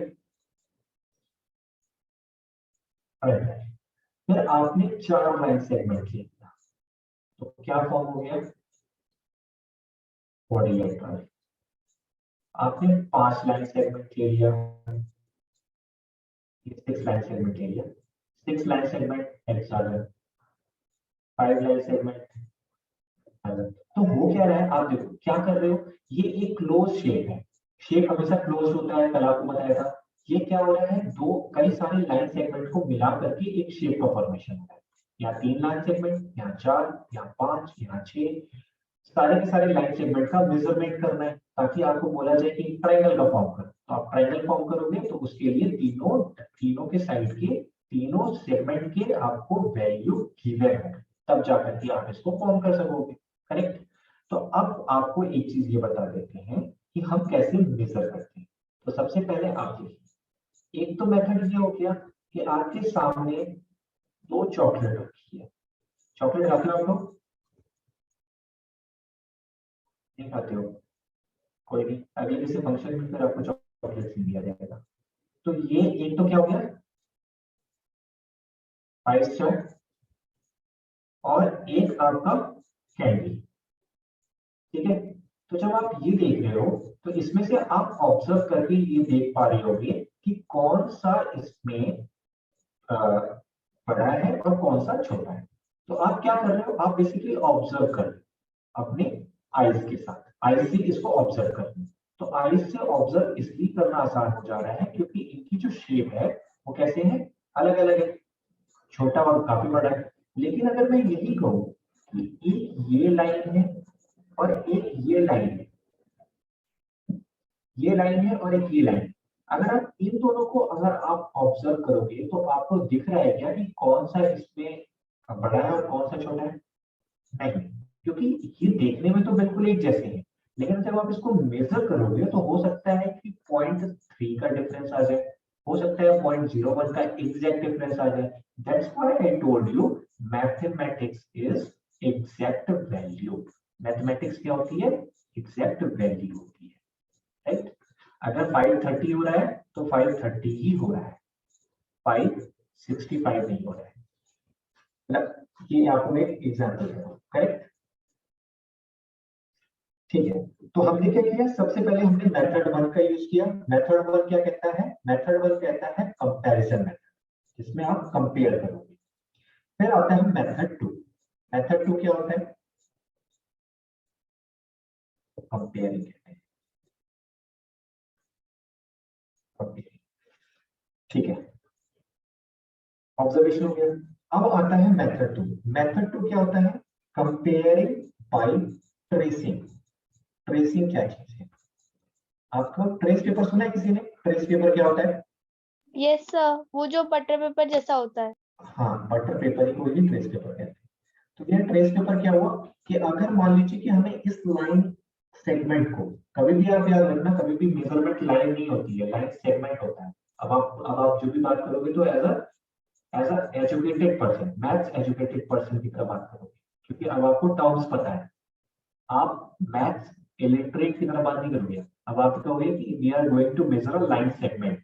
फिर आपने 4 लाइन सेगमेंट लिया, तो क्या फॉर्म हो गया? क्वाड्रिलेटरल। आपने 5 लाइन सेगमेंट ले लिया, 6 लाइन सेगमेंट ले लिया, 6 line segment hexagon, 5 line segment hexagon. तो हो क्या रहा है, आप देखो क्या कर रहे हो, ये एक क्लोज शेप है। शेप हमेशा क्लोज होता है, कल आपको बताया था। ये क्या हो रहा है, दो कई सारे लाइन सेगमेंट को मिला करके एक शेप का फॉर्मेशन हो रहा है। यहाँ 3 लाइन सेगमेंट, यहाँ 4, यहाँ 5, यहाँ 6, सारे के सारे लाइन सेगमेंट का मेजरमेंट करना है, ताकि आपको बोला जाए कि ट्रायंगल का फॉर्म करो। तो आप ट्रायंगल फॉर्म करोगे तो उसके लिए तीनों के साइड के तीनों सेगमेंट के आपको वैल्यू गिवन है, तब जाकर के आप इसको फॉर्म कर सकोगे। करेक्ट? तो अब आपको एक चीज ये बता देते हैं कि हम कैसे मेजर करते हैं। तो सबसे पहले आप देखिए, एक तो मेथड ये हो गया कि आपके सामने 2 चॉकलेट रखी है। चॉकलेट खाते हो आप लोग? नहीं खाते हो? कोई नहीं, अगले किसी फंक्शन में फिर आपको चॉकलेट दिया जाएगा। तो ये एक तो क्या हो गया, आइस चार्ट, और एक आपका कैंडी। ठीक है, तो जब आप ये देख रहे हो तो इसमें से आप ऑब्जर्व करके ये देख पा रहे होगे कि कौन सा इसमें बड़ा है और कौन सा छोटा है। तो आप क्या कर रहे हो, आप बेसिकली ऑब्जर्व कर रहे हो अपने आइज के साथ, आइज से इसको ऑब्जर्व कर रहे हो। तो आइज से ऑब्जर्व इसलिए करना आसान हो जा रहा है क्योंकि इनकी जो शेप है वो कैसे हैं, अलग अलग है, छोटा और काफी बड़ा है। लेकिन अगर मैं यही कहूँ कि एक ये लाइन है और एक ये लाइन है, ये लाइन है और एक ये लाइन, अगर आप इन दोनों को अगर आप ऑब्जर्व करोगे तो आपको दिख रहा है क्या कि कौन सा इसमें बड़ा है और कौन सा छोटा है? नहीं, क्योंकि ये देखने में तो बिल्कुल एक जैसे हैं, लेकिन जब आप इसको मेजर करोगे तो हो सकता है कि 0.3 का डिफरेंस आ जाए, हो सकता है 0.01 का एग्जैक्ट डिफरेंस आ जाए। That's why I told you mathematics is exact value. Mathematics क्या होती है? एग्जैक्ट वैल्यू होती है, राइट? अगर 530 हो रहा है तो 530 ही हो रहा है, 565 नहीं हो रहा है। मतलब ये आपको एक एग्जांपल दे रहा हूं, करेक्ट? ठीक है, तो हमने क्या किया, सबसे पहले हमने मेथड 1 का यूज किया। मेथड 1 क्या कहता है? मेथड 1 कहता है कंपैरिजन मेथड, जिसमें आप कंपेयर करोगे। फिर आता है मेथड 2। मेथड 2 क्या होता है? कंपेयरिंग कहते हैं, कंपेयरिंग। ठीक है, ऑब्जर्वेशन हो गया। अब आता है मेथड 2। मेथड 2 क्या होता है? Comparing bye tracing. ट्रेसिंग क्या चीज है? आपको ट्रेस पेपर सुना है किसी ने? ट्रेस पेपर क्या होता है? यस सर, वो जो बटर पेपर जैसा होता है। हाँ, बटर पेपर को ही ट्रेस पेपर कहते हैं। तो ये ट्रेस पेपर क्या हुआ कि अगर मान लीजिए कि हमें इस लाइन सेगमेंट को, कभी भी आप याद रखना, कभी भी मेजरमेंट लाइन नहीं होती है, लाइन सेगमेंट होता है। अब आप जो भी बात करोगे तो as a educated person, maths educated person की तरह बात करोगे, क्योंकि अब आपको टर्म्स पता है। आप मैथ्स इलिटरेट की तरह बात नहीं करोगे। अब आप कहोगे कि we are going to measure a line segment,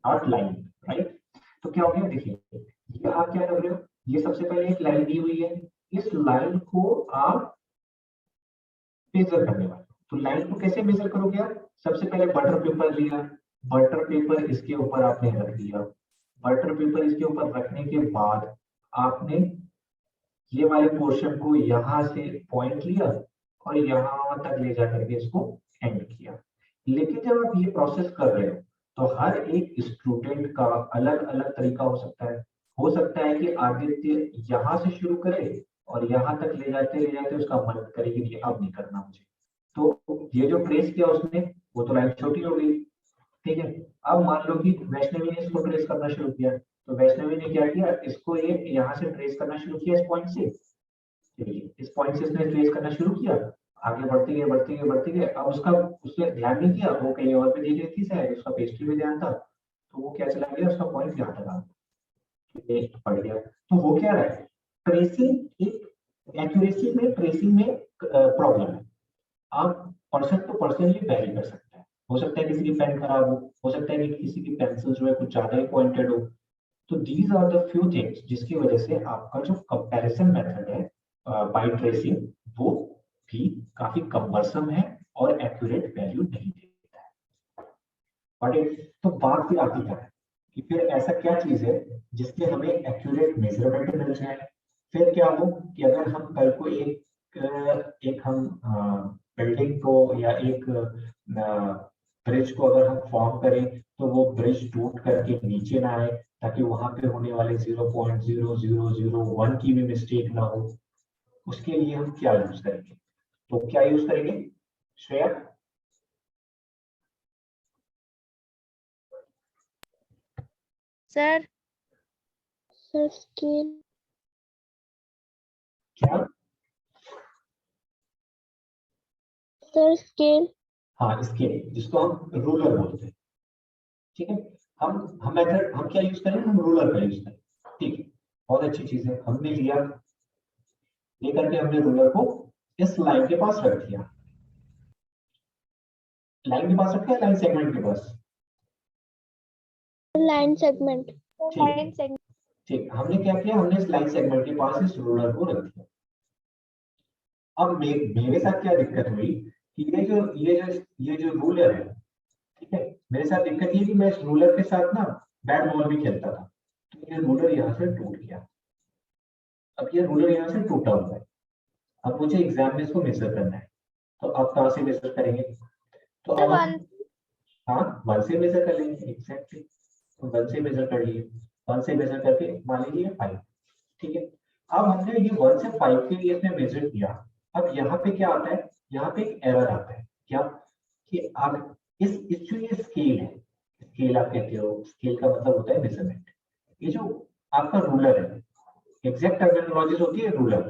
not line, right? तो क्या हो गया, देखिए ये आप क्या कर रहे हो, ये सबसे पहले एक लाइन दी हुई है, इस लाइन को आप मेजर करने वाले हो। तो लाइन को कैसे मेजर करोगे आप? सबसे पहले बटर पेपर लिया, बटर पेपर इसके ऊपर आपने रख दिया। बटर पेपर इसके ऊपर रखने के बाद आपने ये वाले पोर्शन को यहां से पॉइंट लिया और यहां तक ले जाकर के इसको एंड किया। लेकिन जब आप ये प्रोसेस कर रहे हो तो हर एक स्टूडेंट का अलग अलग तरीका हो सकता है। हो सकता है कि आदित्य यहाँ से शुरू करे और यहाँ तक ले जाते उसका मन करे कि ये अब नहीं करना मुझे, तो ये जो ट्रेस किया उसने, वो तो लाइन छोटी हो गई। ठीक है, अब मान लो कि वैष्णवी ने इसको ट्रेस करना शुरू किया, तो वैष्णवी ने क्या किया, इसको ये यहाँ से ट्रेस करना शुरू किया इस पॉइंट से। इस पॉइंट से इसने ट्रेस करना शुरू किया, आगे बढ़ते गए बढ़ते गए बढ़ते गए। अब उसने ध्यान नहीं दिया, वो कहीं और पे देख रही थी शायद, उसका पेस्ट्री में ध्यान था, तो वो क्या चला गया, उसका पॉइंट यहाँ तक आ गया, पड़ गया। तो हो क्या रहा है, ट्रेसिंग एक एक्यूरेसी में, ट्रेसिंग में प्रॉब्लम है। आप पर्सन टू पर्सन ये वैरी कर सकता है। हो सकता है किसी की पेन खराब हो सकता है कि किसी की पेंसिल जो है कुछ ज्यादा ही पॉइंटेड हो। तो these are the few things जिसकी वजह से आपका जो कंपैरिजन मेथड है बाय ट्रेसिंग, वो भी काफी कम्बरसम है और एक्यूरेट वैल्यू नहीं देता है। तो बात फिर आती है कि फिर ऐसा क्या चीज है जिससे हमें एक्यूरेट मेजरमेंट मिल जाए। फिर क्या हो कि अगर हम कल को एक हम बिल्डिंग को या एक ब्रिज को अगर हम फॉर्म करें, तो वो ब्रिज टूट करके नीचे ना आए, ताकि वहां पे होने वाले 0.0001 की भी मिस्टेक ना हो। उसके लिए हम क्या यूज करेंगे? तो क्या यूज करेंगे श्रेया? Sir sir scale. क्या? Sir scale. हाँ, स्केल, जिसको हम रूलर बोलते हैं। ठीक है, हम मेथड हम क्या यूज करें, हम रूलर का यूज करें। ठीक है, बहुत अच्छी चीज है। हमने लिया, लेकर के हमने रूलर को इस लाइन के पास रख दिया। लाइन के पास रखा है, लाइन सेगमेंट के पास। Line segment. Line segment. ठीक, हमने क्या किया, हमने इस लाइन सेगमेंट के पास इस रूलर को रख दिया। अब मेरे साथ क्या दिक्कत हुई कि ये जो रूलर है, ठीक है, मेरे साथ दिक्कत ये कि मैं इस रूलर के साथ ना बैट बॉल भी खेलता था। तो ये रूलर यहाँ से टूट गया। अब ये रूलर यहाँ से टूटा हुआ है, अब मुझे एग्जाम में इसको मेजर करना है। तो अब कहाँ से मेजर करेंगे? तो अब हम, हाँ, 1 से मेजर कर लेंगे, एग्जैक्टली। तो 1 से मेजर कर लिए, 1 से मेजर करके मान लीजिए 5, ठीक है। अब हमने ये 1 से 5 के लिए इसमें मेजर किया। अब यहाँ पे क्या आता है, यहाँ पे एक एरर आता है, क्या कि आप इस जो ये स्केल है, स्केल आप कहते हो, स्केल का मतलब होता है मेजरमेंट। ये जो आपका रूलर है, एग्जैक्ट टर्मिनोलॉजी होती है रूलर,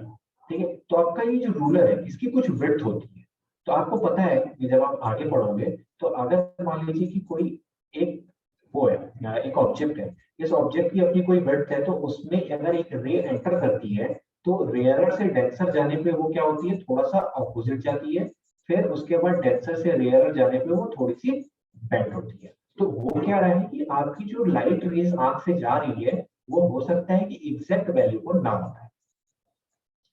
ठीक है। तो आपका ये जो रूलर है इसकी कुछ विड्थ होती है। तो आपको पता है कि जब आप आगे पढ़ोगे तो अगर मान लीजिए कि कोई एक वो है, एक ऑब्जेक्ट है, इस ऑब्जेक्ट की अपनी कोई विड्थ है, तो उसमें अगर एक रे एंटर करती है तो रेयरर से डेंसर जाने पे वो क्या होती है, थोड़ा सा अपोजिट जाती है। फिर उसके बाद डेंसर से रेयरर जाने पे वो थोड़ी सी बेंड होती है। तो वो क्या रहा है कि आपकी जो लाइट रेज आंख से जा रही है वो हो सकता है कि एग्जैक्ट वैल्यू को ना बताए,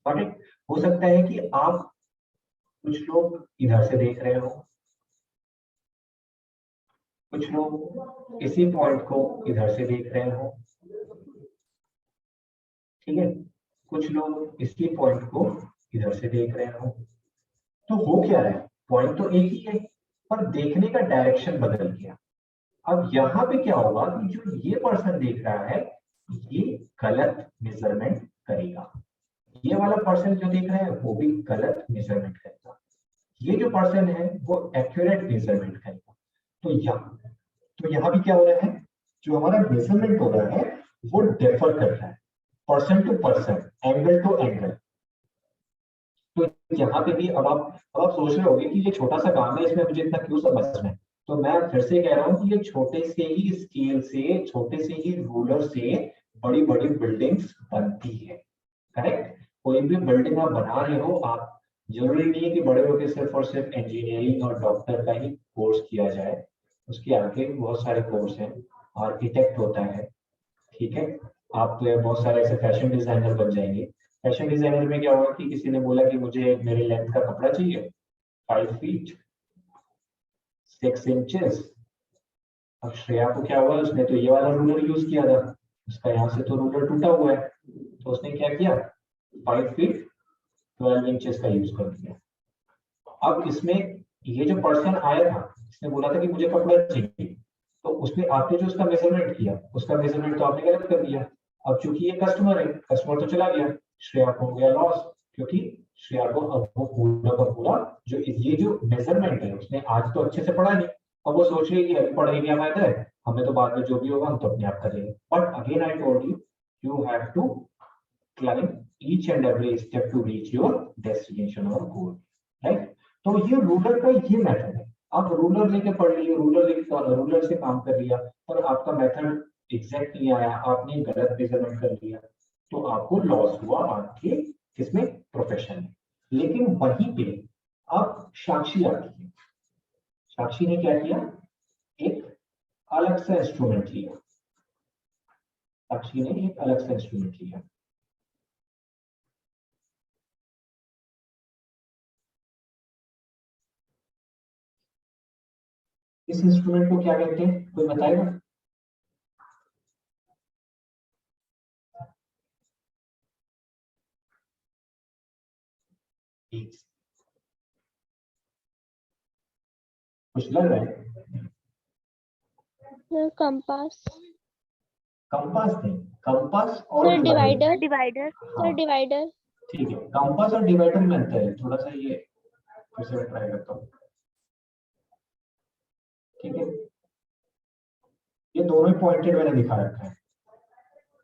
बट हो सकता है कि आप कुछ लोग इधर से देख रहे हो, कुछ लोग इसी पॉइंट को इधर से देख रहे हो, ठीक है, कुछ लोग इसी पॉइंट को इधर से देख रहे हो। तो हो क्या रहा है, पॉइंट तो एक ही है पर देखने का डायरेक्शन बदल गया। अब यहाँ पे क्या होगा कि जो ये पर्सन देख रहा है ये गलत मेजरमेंट करेगा, ये वाला पर्सन जो देख रहा है वो भी गलत मेजरमेंट करेगा, ये जो पर्सन है वो एक्यूरेट मेजरमेंट करेगा। तो यहाँ भी क्या हो रहा है, जो हमारा मेजरमेंट हो रहा है वो डिफर कर रहा है person to person, angle to angle. तो यहाँ पे भी अब आप सोच रहे होंगे कि ये छोटा सा काम है, इसमें मुझे इतना क्यों समझना है। तो मैं फिर से कह रहा हूँ कि ये छोटे से ही स्केल से, छोटे से ही रूलर से बड़ी बड़ी बिल्डिंग्स बनती है, करेक्ट। कोई भी बिल्डिंग आप बना रहे हो, आप जरूरी नहीं है कि बड़े होकर सिर्फ और सिर्फ इंजीनियरिंग और डॉक्टर का ही कोर्स किया जाए, उसके आगे बहुत सारे कोर्स हैं, आर्किटेक्ट होता है, ठीक है। आप बहुत सारे ऐसे फैशन डिजाइनर बन जाएंगे। फैशन डिजाइनर में क्या होगा कि किसी ने बोला कि मुझे मेरे लेंथ का कपड़ा चाहिए 5 फीट 6 इंचेस। अब श्रेया को क्या हुआ, उसने तो ये वाला रूलर यूज किया था, उसका यहाँ से तो रूलर टूटा हुआ है, तो उसने क्या किया 5 फीट 12 इंचेस का यूज कर दिया। अब इसमें ये जो पर्सन आया था इसने बोला था कि मुझे कपड़ा चाहिए, तो उसने आपने जो उसका मेजरमेंट किया उसका मेजरमेंट तो आपने गलत कर दिया। अब चूंकि ये कस्टमर है, कस्टमर तो चला गया, श्रेया को हो गया लॉस, क्योंकि श्रेया को अब वो पूरा का पूरा जो ये जो मेजरमेंट है उसने आज तो अच्छे से पढ़ा नहीं, अब वो सोच रही है कि अभी पढ़ने क्या फायदा है, हमें तो बाद में जो भी होगा हम तो अपने आप कर लेंगे। But again I told you, you have to climb each and every step to reach your destination or goal, right? तो ये रूलर का ये मेथड है, आप रूलर लेके पढ़ लिए, रूलर से काम कर लिया, पर आपका मेथड एग्जैक्ट नहीं आया, आपने गलत मेजरमेंट कर लिया, तो आपको लॉस हुआ आपके किसमें, प्रोफेशन में। लेकिन वहीं पे अब साक्षी आती है, साक्षी ने क्या किया, एक अलग सा इंस्ट्रूमेंट लिया, साक्षी ने एक अलग सा इंस्ट्रूमेंट लिया। इस इंस्ट्रूमेंट को क्या कहते हैं, कोई बताएगा? कुछ लग रहा है? कंपास, कंपास नहीं, कंपास और डिवाइडर, डिवाइडर, हाँ, डिवाइडर। ठीक है, कंपास और डिवाइडर में अंतर है थोड़ा सा, ये फिर से ट्राई करता हूँ, ठीक है। ये दोनों ही पॉइंटेड मैंने दिखा रखा है,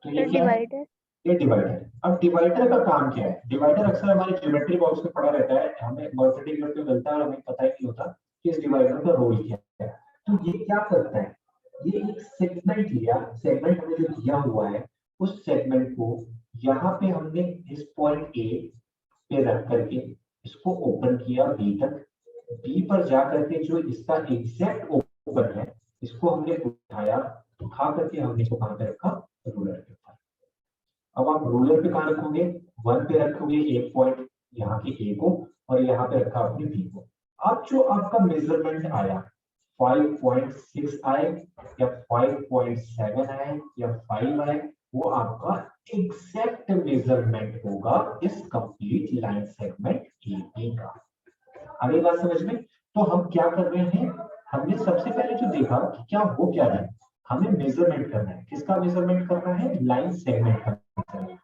तो ये क्या है, डिवाइडर, ये डिवाइडर। अब डिवाइडर का काम क्या है, डिवाइडर अक्सर हमारे ज्योमेट्री बॉक्स में पड़ा रहता है, हमें क्वांटिटी में मिलता है और हमें पता ही नहीं होता कि इस डिवाइडर का रोल क्या है। तो ये क्या करता है, ये एक सेगमेंट लिया, सेगमेंट हमें जो दिया हुआ है उस सेगमेंट को यहाँ पे हमने इस पॉइंट ए पे रख करके इसको ओपन किया बी तक, बी पर जा करके जो इसका एग्जैक्ट ओपन है इसको हमने उठा करके हमने इसको कहां पे रखा, रूलर के ऊपर। अब आप रूलर पे कहां रखोगे, 1 पे रखोगे एक पॉइंट यहाँ के ए को, और यहाँ पे रखा अपने बी को। अब जो आपका मेजरमेंट आया 5.6 आए या 5.7 आए या 5 आए, वो आपका एग्जैक्ट मेजरमेंट होगा इस कंप्लीट लाइन सेगमेंट ए का। आगे बात समझ में? तो हम क्या कर रहे हैं, हमने सबसे पहले जो देखा कि क्या हो क्या रहा है, हमें मेजरमेंट करना है, किसका मेजरमेंट करना है, लाइन सेगमेंट का measurement करना है।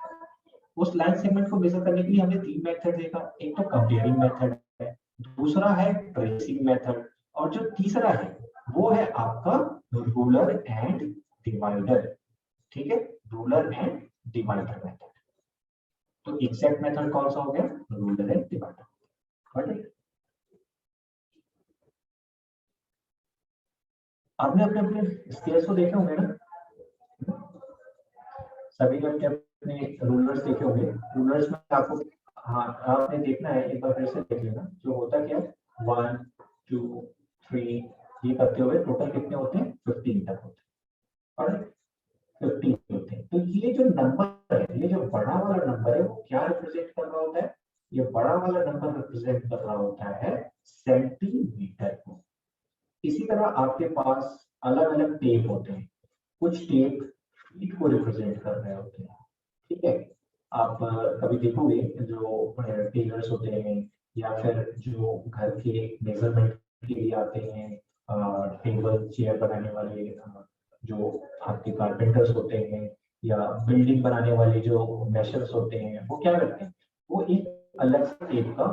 उस लाइन सेगमेंट को मेजर करने के लिए हमने 3 मेथड देखा, एक तो कंपेयरिंग मेथड है, दूसरा है ट्रेसिंग मेथड, और जो तीसरा है वो है आपका रूलर एंड डिवाइडर। ठीक है, रूलर एंड डिवाइडर मेथड। तो एग्जैक्ट मेथड कौन सा हो गया, रूलर एंड डिवाइडर। आपने अपने अपने स्केल्स को देखे होंगे ना, सभी ने अपने अपने रूलर्स देखे होंगे। रूलर्स में आपको, हाँ आपने देखना है, एक बार फिर से देख लेना, जो होता क्या है 1 2 3 ये करते हुए टोटल कितने होते हैं, 15 तक होते हैं, और 15 होते हैं। तो ये जो नंबर है, ये जो बड़ा वाला नंबर है, वो क्या रिप्रेजेंट कर रहा होता है, ये बड़ा वाला नंबर रिप्रेजेंट कर रहा होता है सेंटीमीटर को। इसी तरह आपके पास अलग अलग टेप होते हैं, कुछ टेप फीट को रिप्रेजेंट कर रहे होते हैं। ठीक है, आप कभी देखोगे जो टेलर्स होते हैं या फिर जो घर के मेजरमेंट के लिए आते हैं, टेबल चेयर बनाने वाले, जो आपके कारपेंटर्स होते हैं या बिल्डिंग बनाने वाले जो मेशर्स होते हैं, वो क्या करते हैं, वो एक अलग से टेप का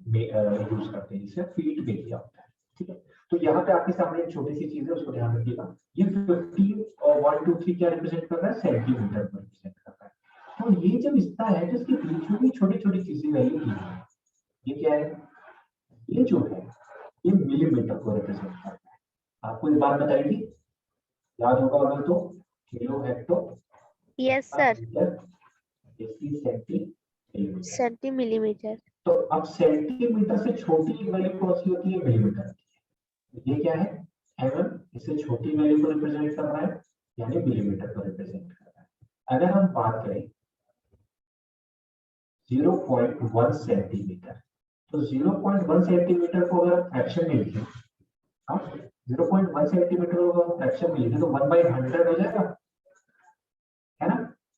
यूज करते हैं, जिसे फीट भी दिया होता है। ठीक है, तो यहाँ पे आपके सामने एक छोटी सी चीज है, उसको ध्यान रखिएगा। ये 15 और 1 2 3 क्या रिप्रेजेंट कर रहा है, सेंटीमीटर को रिप्रेजेंट कर रहा है। तो ये जब इतना है तो इसकी बीच में भी छोटी छोटी चीजें वैल्यू की है। ये क्या है, ये जो है ये मिलीमीटर को रिप्रेजेंट करता है। आपको एक बात बताएगी, याद होगा अगर तो, kilo hecto yes sir, centimetre. Centimetre. तो अब सेंटीमीटर से छोटी वैल्यू कौन सी होती है, मिलीमीटर। ये क्या है, एमएम, इससे छोटी वैल्यू को रिप्रेजेंट कर रहा है, यानी मिलीमीटर को रिप्रेजेंट कर रहा है। अगर हम बात करें 0.1 सेंटीमीटर, तो 0.1 सेंटीमीटर को अगर फ्रैक्शन में लिखें, 0.1 सेंटीमीटर को अगर फ्रैक्शन में लिखें तो 1/100 हो जाएगा, है ना,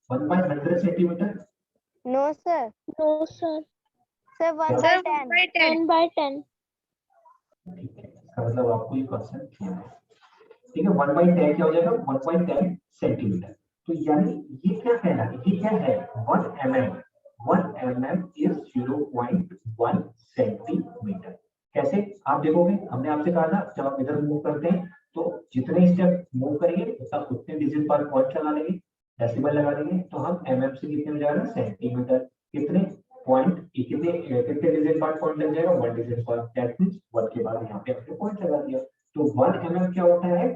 1/100 centimetre. No sir, no sir, sir 1/10, 1/10। ठीक है, इसका मतलब आपको ये कॉन्सेप्ट क्लियर है। ठीक है, 1/10 क्या हो जाएगा, 1/10 सेंटीमीटर। तो यानी ये क्या कहना है, ये क्या है, 1 mm, 1 mm इज 0.1 सेंटीमीटर। कैसे, आप देखोगे, हमने आपसे कहा था जब आप इधर मूव करते हैं तो जितने स्टेप मूव करेंगे उतने डिजिट पर पॉइंट लगा लेंगे, डेसिमल लगा देंगे, तो हम mm से कितने हो जाएगा, सेंटीमीटर, कितने पॉइंट, कितने कितने डिजिट पर पॉइंट लग जाएगा, 1 डिजिट पर, दैट मींस 1 के बाद यहाँ पे आपने पॉइंट लगा दिया। तो 1 mm क्या होता है,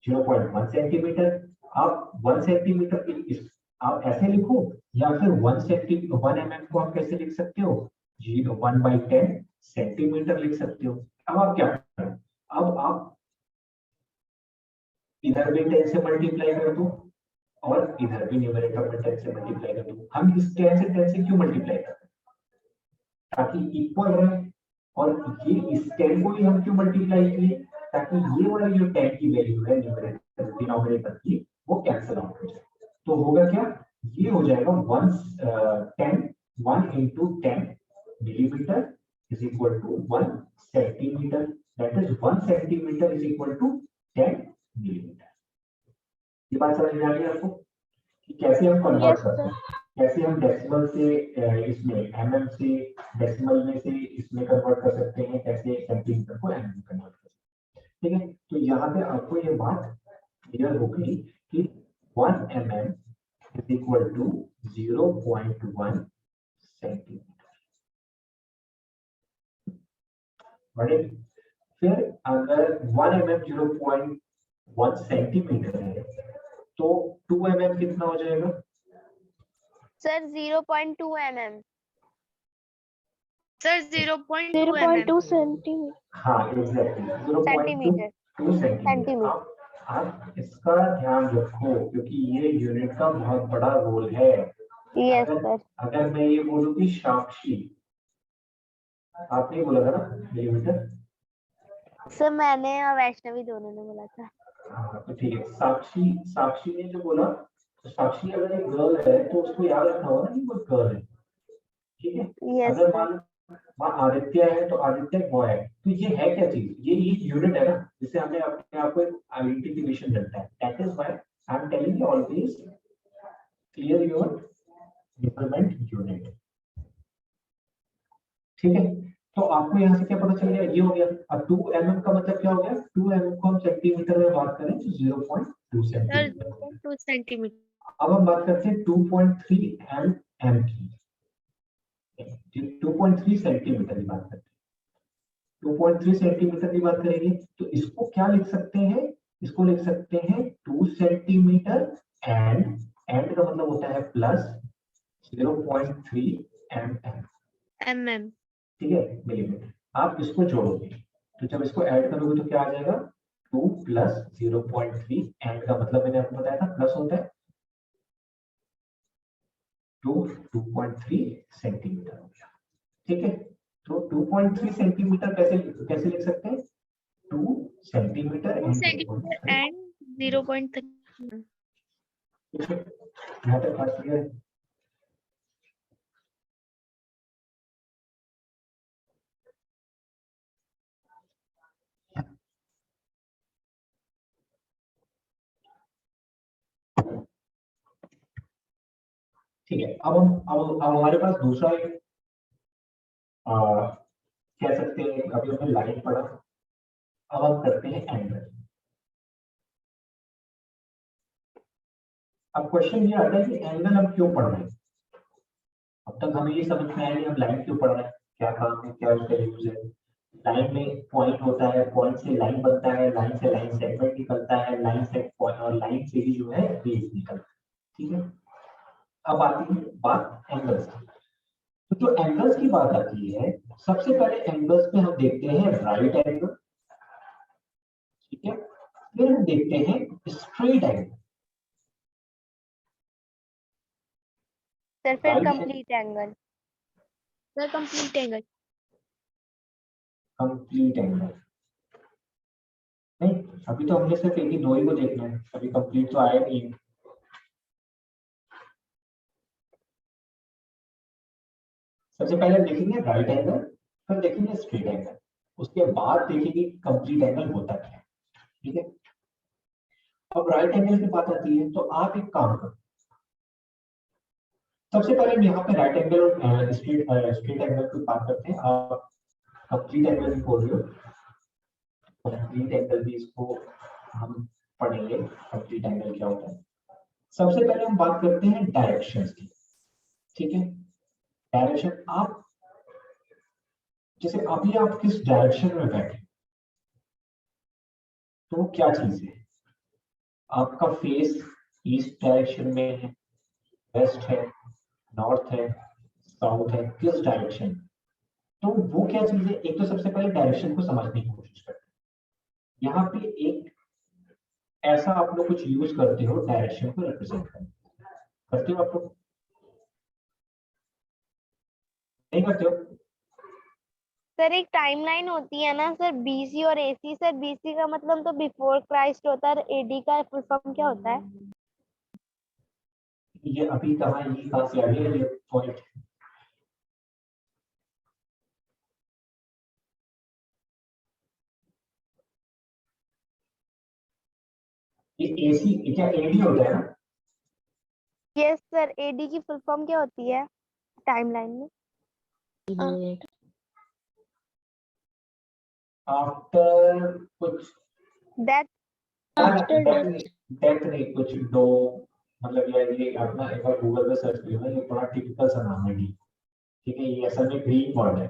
0.1 सेंटीमीटर। आप 1 सेंटीमीटर की आप ऐसे लिखो, या फिर 1 mm को आप कैसे लिख सकते हो, 1/10 सेंटीमीटर लिख सकते हो। अब आप क्या करें, अब आप इधर भी 10 से मल्टीप्लाई कर दो और इधर भी न्यूमरेटर में 10 से मल्टीप्लाई कर दो। हम इस 10 से क्यों मल्टीप्लाई करते हैं, ताकि इक्वल रहे, और ये इस 10 को ही हम क्यों मल्टीप्लाई किए, ताकि ये वाली जो 10 की वैल्यू है न्यूमरेटर डिनोमिनेटर की, वो कैंसिल आउट हो जाए। तो होगा क्या, ये हो जाएगा 1 into 10 millimetre is equal to 1 centimetre, that is 1 centimetre is equal to 10 millimetre. ये बात समझ में आ रही है आपको कि कैसे हम कन्वर्ट करते हैं, कैसे हम डेसिमल से इसमें एमएम से, डेसिमल में से इसमें कन्वर्ट कर सकते हैं, कैसे सेंटीमीटर को एमएम में कन्वर्ट कर सकते हैं। ठीक है, तो यहाँ पे आपको ये बात क्लियर हो गई कि 1 mm is equal to 0.1 centimetre. फिर अगर 1 mm 0.1 सेंटीमीटर है तो 2 mm कितना हो जाएगा, सर 0.2 mm, सर 0.2 सेंटीमीटर, हाँ एग्जैक्टली 0.2 सेंटीमीटर। आप इसका ध्यान रखो क्योंकि ये यूनिट का बहुत बड़ा रोल है। Yes sir. अगर मैं ये बोलूं कि साक्षी, आपने बोला था ना मिलीमीटर, सर मैंने और वैष्णवी दोनों ने बोला था। हाँ तो ठीक है, साक्षी ने जो बोला, तो साक्षी अगर एक गर्ल है तो उसको याद रखना होगा ना कि वो गर्ल है। ठीक है, यस अगर सर। मान वहाँ आदित्य है तो आदित्य बॉय है, तो ये है क्या चीज, ये यूनिट है ना, जिससे हमें अपने आप को आइडेंटिफिकेशन मिलता है। That is why I am telling you always clear your measurement unit. ठीक है, तो आपको यहाँ से क्या पता चल गया, ये हो गया। अब 2 mm का मतलब क्या हो गया, 2 mm को हम सेंटीमीटर में बात करें तो 0.2 सर सेंटीमीटर। 2 सेंटीमीटर। अब हम बात करते हैं 2.3 mm की, 2.3 सेंटीमीटर की बात करते हैं, 2.3 सेंटीमीटर की बात करेंगे तो इसको क्या लिख सकते हैं, इसको लिख सकते हैं 2 सेंटीमीटर एंड का मतलब होता है प्लस 0.3 mm, ठीक है, मिलीमीटर। आप इसको जोड़ोगे तो जब इसको ऐड करोगे तो क्या आ जाएगा, 2 प्लस 0.3 एंड का मतलब मैंने आपको बताया था प्लस होता है 2.3 सेंटीमीटर हो गया। ठीक है, तो 2.3 सेंटीमीटर कैसे कैसे लिख सकते हैं, 2 सेंटीमीटर 2 एंड सेंटीमीटर एंड 0.3। यहाँ तक बात क्लियर है। ठीक है, अब हमारे पास दूसरा एक कह सकते हैं, अभी हमने लाइन पढ़ा, अब हम करते हैं एंगल। अब क्वेश्चन ये आता है कि एंगल हम क्यों पढ़ रहे हैं। अब तक हमें ये समझ में आया कि हम लाइन क्यों पढ़ रहे हैं, क्या काम है, क्या उसका यूज है। लाइन में पॉइंट होता है, पॉइंट से लाइन बनता है, लाइन से लाइन सेगमेंट निकलता है, लाइन से पॉइंट और लाइन से ही जो है रेज निकलता है। ठीक है, अब आती है बात एंगल्स की। तो जो एंगल्स की बात आती है, सबसे पहले एंगल्स में हम देखते हैं राइट एंगल, ठीक है, फिर हम देखते हैं स्ट्रेट एंगल। सर फिर right complete angle. Sir complete angle. Complete angle नहीं, अभी तो हमने सिर्फ एक ही दो ही को देखना है, अभी कंप्लीट तो आया नहीं है। सबसे पहले हम देखेंगे राइट एंगल, फिर देखेंगे स्ट्रेट एंगल, उसके बाद देखेंगे कंप्लीट एंगल होता क्या है। ठीक है, अब राइट एंगल की बात आती है तो आप एक काम करो, सबसे पहले हम यहाँ पे राइट एंगल और स्ट्रेट एंगल की बात करते हैं। आप कंप्लीट एंगल भी बोल रहे हो, कंप्लीट एंगल भी इसको हम पढ़ेंगे, कंप्लीट एंगल क्या होता है। सबसे पहले हम बात करते हैं डायरेक्शंस की। ठीक है, डायरेक्शन, आप जैसे अभी आप किस डायरेक्शन में बैठे तो वो क्या चीज है, आपका फेस ईस्ट डायरेक्शन में है, वेस्ट है, नॉर्थ है, साउथ है, किस डायरेक्शन, तो वो क्या चीज है। एक तो सबसे पहले डायरेक्शन को समझने की कोशिश करते हैं। यहाँ पे एक ऐसा आप लोग कुछ यूज करते हो डायरेक्शन को रिप्रेजेंट करते हो आप लोग, नहीं करते हो। सर एक टाइमलाइन होती है ना सर, बीसी और एसी। सर बीसी का मतलब तो बिफोर क्राइस्ट होता है, एडी का फुल फॉर्म क्या होता है। ये अभी कहाँ, ये कहाँ से आ गया ये पॉइंट, ये एसी क्या एडी होता है ना। यस सर, एडी की फुल फॉर्म क्या होती है टाइमलाइन में। आफ्टर कुछ दैट आफ्टर डेथ, डेथ नहीं कुछ दो, मतलब ये अपना एक बार गूगल पे सर्च करिएगा, ये बड़ा टिपिकल सा नाम है डी। ठीक है, ये असल में ग्रीक वर्ड है।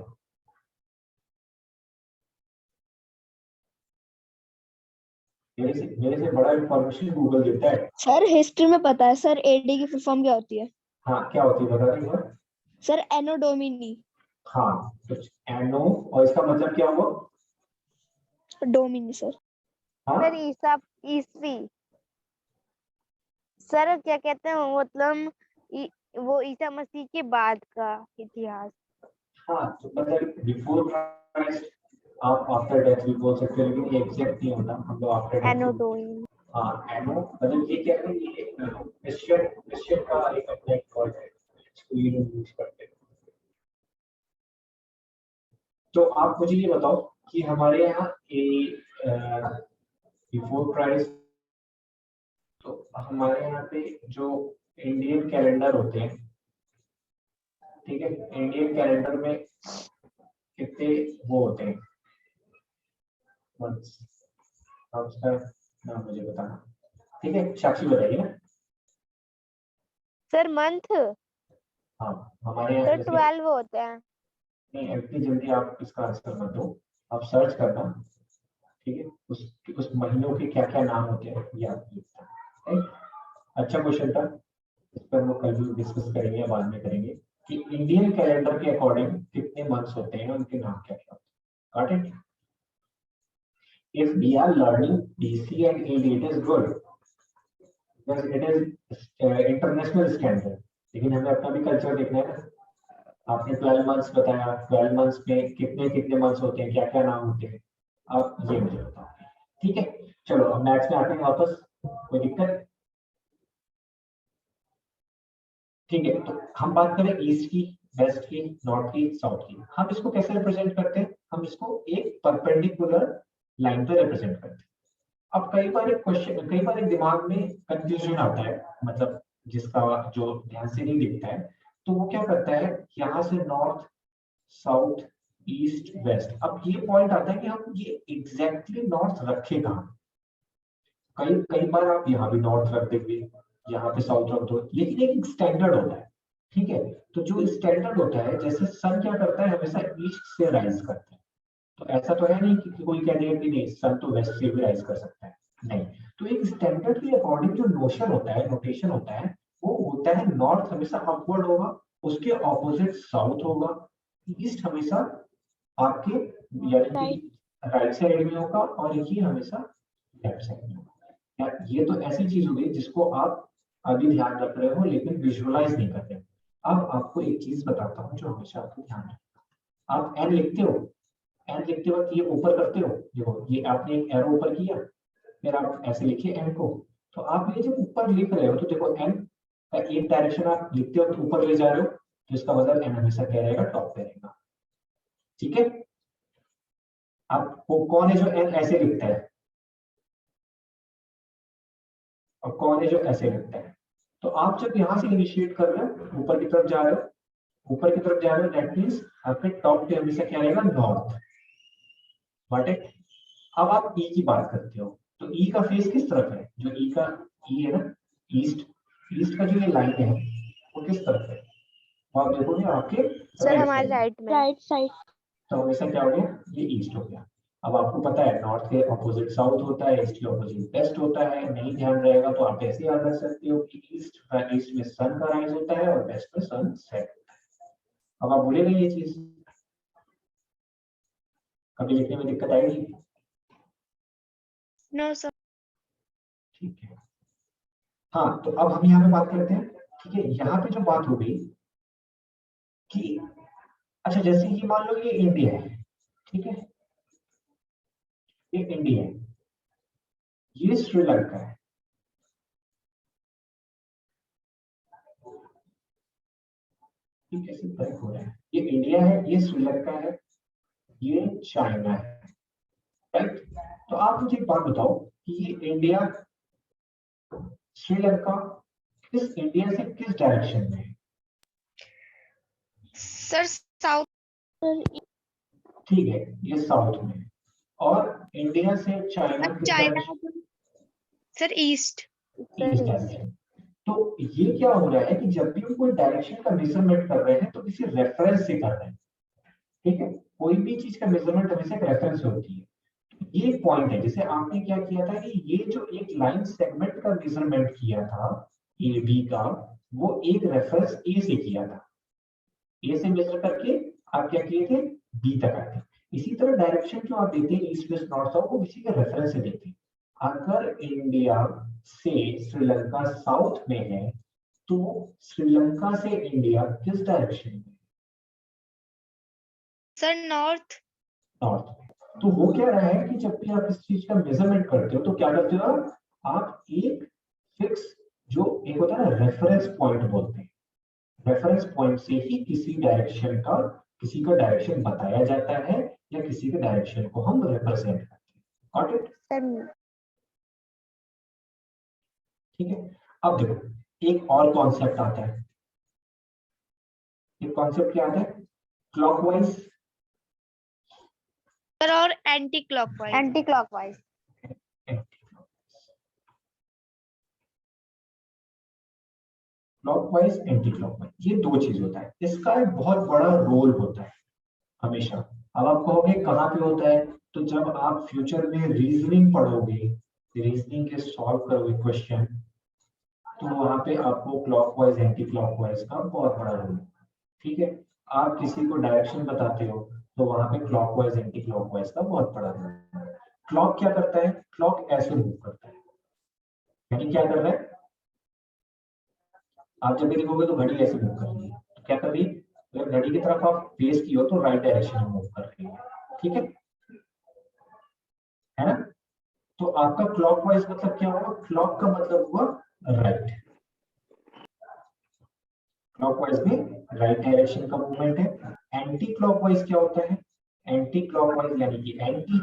मेरे से बड़ा इंफॉर्मेशन गूगल देता है। सर हिस्ट्री में पता है सर, एडी की फुल फॉर्म क्या होती है। हाँ क्या होती है बता रही हो। सर एनो डोमिनी। हाँ कुछ एनो, और इसका मतलब क्या हुआ, डोमिनी सर। हाँ सर ईसा, ईसवी। सर क्या कहते हैं मतलब वो ईसा मसीह के बाद का इतिहास। हाँ, तो मतलब बिफोर क्राइस्ट, आप आफ्टर डेथ भी बोल सकते हो, लेकिन ये एग्जैक्ट नहीं होता, हम लोग आफ्टर डेथ एनो भी। डोमिनी। हाँ एनो मतलब ये क्या है, ये क्रिश्चियन क्रिश्चियन का एक अपना एक वर्ड है, इसको ये लोग यूज करते हैं। तो आप मुझे ये बताओ कि हमारे यहाँ बिफोर क्राइस्ट, तो हमारे यहाँ पे जो इंडियन कैलेंडर होते हैं, ठीक है, इंडियन कैलेंडर में कितने वो होते हैं months? आप उसका नाम मुझे बताना, ठीक है, साक्षी बताइए ना। सर मंथ हाँ, हमारे यहाँ सर जैसे 12 होते हैं। नहीं, इतनी जल्दी आप इसका आंसर मत दो, आप सर्च करना, ठीक है, उस महीनों के क्या क्या नाम होते हैं ये आप लिखना, राइट। अच्छा क्वेश्चन था, इस पर वो कल भी डिस्कस करेंगे या बाद में करेंगे कि इंडियन कैलेंडर के अकॉर्डिंग कितने मंथ्स होते हैं, उनके नाम क्या क्या होते हैं। Got it? If we are learning DC and AD, it is good because it is international standard, लेकिन हमें अपना भी कल्चर देखना है ना। आपने 12 मंथ्स बताया, 12 मंथ्स में कितने कितने मंथ्स होते हैं, क्या क्या नाम होते हैं, आप ये मुझे बताओ, ठीक है। चलो अब मैथ्स में आते हैं वापस, कोई दिक्कत? ठीक है, तो हम बात करें ईस्ट की, वेस्ट की, नॉर्थ की, साउथ की। हम इसको कैसे रिप्रेजेंट करते हैं? हम इसको एक परपेंडिकुलर लाइन पर रिप्रेजेंट करते हैं। अब कई बार एक क्वेश्चन, कई बार एक दिमाग में कंफ्यूजन आता है, मतलब जिसका जो ध्यान से नहीं दिखता है, तो वो क्या करता है, यहाँ से नॉर्थ, साउथ, ईस्ट, वेस्ट। अब ये पॉइंट आता है कि हम ये एग्जैक्टली नॉर्थ रखे कहाँ। कई कई बार आप यहाँ भी नॉर्थ रख देंगे, यहाँ पे साउथ रख दो, लेकिन एक स्टैंडर्ड होता है, ठीक है। तो जो स्टैंडर्ड होता है, जैसे सन क्या करता है, हमेशा ईस्ट से राइज करता है। तो ऐसा तो है नहीं कि कोई कह देगा कि नहीं सन तो वेस्ट से भी राइज कर सकता है, नहीं। तो एक स्टैंडर्ड के अकॉर्डिंग जो नोशन होता है, नोटेशन होता है, वो होता है नॉर्थ हमेशा अपवर्ड होगा, उसके ऑपोजिट साउथ होगा, ईस्ट हमेशा आपके यानी कि राइट साइड में होगा, और ये हमेशा लेफ्ट साइड में होगा। या ये तो ऐसी चीज हो गई जिसको आप अभी ध्यान रख रहे हो लेकिन विजुअलाइज नहीं कर रहे हो। अब आपको एक चीज बताता हूँ जो हमेशा आपको ध्यान रखना। आप एन लिखते हो, एन लिखते वक्त ये ऊपर करते हो, देखो ये आपने एक एरो ऊपर किया, फिर आप ऐसे लिखिए एन को। तो आप ये जब ऊपर लिख रहे हो तो देखो एन का एक डायरेक्शन आप लिखते हो तो ऊपर ले जा रहे हो, तो इसका मतलब एन हमेशा क्या रहेगा, टॉप पे रहेगा, ठीक है। आपको कौन है जो एन ऐसे लिखता है, और कौन है जो ऐसे लिखता है? तो आप जब यहाँ से इनिशिएट कर रहे हो, ऊपर की तरफ जा रहे हो, ऊपर की तरफ जा रहे हो, दैट मींस आपके टॉप पे हमेशा क्या रहेगा, नॉर्थ। Got it? अब आप ई की बात करते हो, तो ई का फेस किस तरफ है? जो ई का ई है ना, ईस्ट, ईस्ट का जो ये लाइन है वो किस तरफ है? वो आप देखोगे आपके सर राइट हमारे साइड, राइट में। Right side. तो हमेशा क्या हो गया, ये ईस्ट हो गया। अब आपको पता है नॉर्थ के ऑपोजिट साउथ होता है, ईस्ट के ऑपोजिट वेस्ट होता है, नहीं ध्यान रहेगा तो आप ऐसे याद रख सकते हो कि ईस्ट में सन का राइज होता है और वेस्ट में सन सेट होता है। अब आप भूलेंगे ये चीज, कभी लिखने में दिक्कत आएगी? No sir. ठीक है, हाँ, तो अब हम यहाँ पे बात करते हैं, ठीक है। यहाँ पे जो बात हो गई कि अच्छा, जैसे ये मान लो ये इंडिया है, ठीक है, ये इंडिया है, ये श्रीलंका है, ये कैसे फर्क हो रहा है, ये इंडिया है, ये श्रीलंका है, ये चाइना है, राइट। तो आप मुझे एक बात बताओ कि ये इंडिया, श्रीलंका किस इंडिया से किस डायरेक्शन में है? Sir south. ठीक है, ये साउथ में है, और इंडिया से चाइना किस China direction? Sir east. East direction. तो ये क्या हो रहा है कि जब भी हम कोई डायरेक्शन का मेजरमेंट कर रहे हैं तो किसी रेफरेंस से कर रहे हैं, ठीक है। कोई भी चीज का मेजरमेंट हमेशा एक रेफरेंस से होती है। ये एक पॉइंट है, जैसे आपने क्या किया था कि ये जो एक लाइन सेगमेंट का मेजरमेंट किया था ए बी का, वो एक रेफरेंस ए से किया था, ए से मेजर करके आप क्या किए थे, बी तक आए थे। इसी तरह डायरेक्शन जो आप देते हैं ईस्ट वेस्ट नॉर्थ साउथ, वो किसी के रेफरेंस से देते हैं। अगर इंडिया से श्रीलंका साउथ में है तो श्रीलंका से इंडिया किस डायरेक्शन में? Sir north. नॉर्थ में। तो हो क्या रहा है कि जब भी आप इस चीज का मेजरमेंट करते हो तो क्या करते हो आप एक फिक्स, जो एक होता है ना रेफरेंस पॉइंट बोलते हैं, रेफरेंस पॉइंट से ही किसी डायरेक्शन का किसी का डायरेक्शन बताया जाता है या किसी के डायरेक्शन को हम रिप्रेजेंट करते हैं। Got it? सर ठीक है। अब देखो एक और कॉन्सेप्ट आता है, एक कॉन्सेप्ट क्या आता है? क्लॉकवाइज। सर और anti clockwise. Anti clockwise. Clockwise anti clockwise, ये दो चीज होता है। इसका एक बहुत बड़ा रोल होता है हमेशा। अब आप कहोगे कहाँ पे होता है, तो जब आप फ्यूचर में रीजनिंग पढ़ोगे, रीजनिंग के सॉल्व करोगे क्वेश्चन, तो वहां पे आपको क्लॉकवाइज एंटी क्लॉकवाइज का बहुत बड़ा रोल है। ठीक है। आप किसी को डायरेक्शन बताते हो तो वहां पे क्लॉकवाइज एंटी क्लॉकवाइज का बहुत बड़ा रोल है। क्लॉक क्या करता है? क्लॉक ऐसे मूव करता है, यानी क्या कर रहा है, आप जब भी देखोगे तो घड़ी ऐसे मूव कर रही है, तो क्या कर रही है, अगर घड़ी की तरफ आप फेस की हो तो राइट डायरेक्शन में मूव कर रही है। ठीक है ना? तो आपका क्लॉकवाइज मतलब क्या होगा? क्लॉक का मतलब हुआ राइट। क्लॉकवाइज में राइट डायरेक्शन का मूवमेंट है। एंटी क्लॉकवाइज क्या होता है? एंटी क्लॉकवाइज यानी कि एंटी,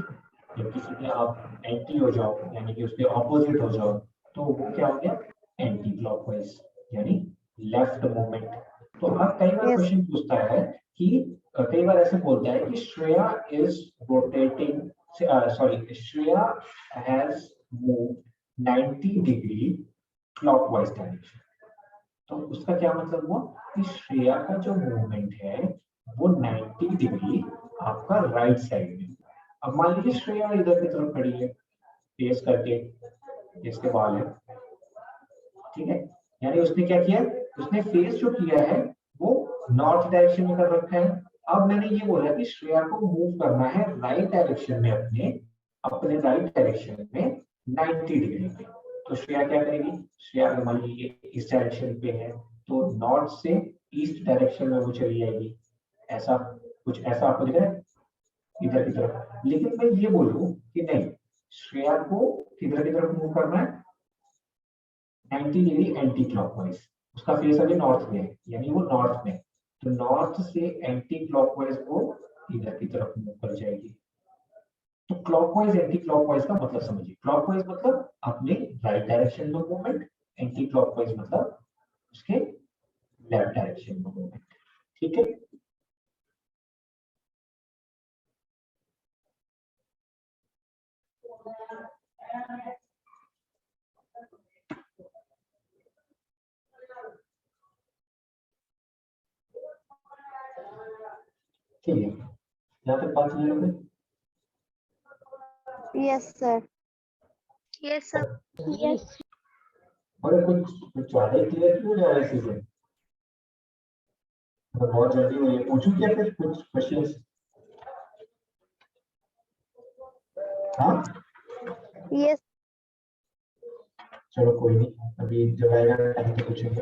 जब किसी के आप एंटी हो जाओ यानी कि उसके ऑपोजिट हो जाओ, तो वो क्या हो गया? एंटी क्लॉकवाइज यानी लेफ्ट मूवमेंट। तो आप कई बार Yes. क्वेश्चन पूछता है कि कई बार ऐसे बोलता है कि Shreya is rotating, sorry Shreya has moved 90 degree clockwise direction. तो उसका क्या मतलब हुआ कि श्रेया का जो मूवमेंट है वो 90 डिग्री आपका राइट साइड में। अब मान लीजिए श्रेया इधर की तरफ खड़ी है, फेस करके, इसके बाल है, ठीक है, यानी उसने क्या किया, उसने फेस जो किया है वो नॉर्थ डायरेक्शन में कर रखा है। अब मैंने ये बोला कि श्रेया को मूव करना है राइट डायरेक्शन में, अपने अपने राइट डायरेक्शन में 90 डिग्री पे। तो श्रेया क्या करेगी? श्रेया अगर मान लीजिए इस डायरेक्शन पे है तो नॉर्थ से ईस्ट डायरेक्शन में वो चली जाएगी। ऐसा कुछ ऐसा आपको दिख रहा है इधर की तरफ। लेकिन मैं ये बोलूं कि नहीं, श्रेया को किधर की तरफ मूव करना है? 90 डिग्री एंटी क्लॉकवाइज। उसका फेस अभी नॉर्थ में है, यानी वो नॉर्थ में, तो नॉर्थ से एंटी क्लॉकवाइज वो इधर की तरफ मूव कर जाएगी। तो क्लॉकवाइज एंटी क्लॉकवाइज का मतलब समझिए। क्लॉकवाइज मतलब अपने राइट डायरेक्शन में मूवमेंट, एंटी क्लॉकवाइज मतलब उसके लेफ्ट डायरेक्शन में मूवमेंट। ठीक है। ठीक है, यहाँ तक बात क्लियर हो गई? Yes sir. Yes sir. Yes. अरे कुछ ज्यादा ही क्लियर क्यों हो जा रहा है चीजें? बहुत जल्दी हो रही है। पूछूं क्या फिर कुछ क्वेश्चंस? हाँ यस। चलो कोई नहीं, अभी जब आएगा टाइम तो पूछेंगे।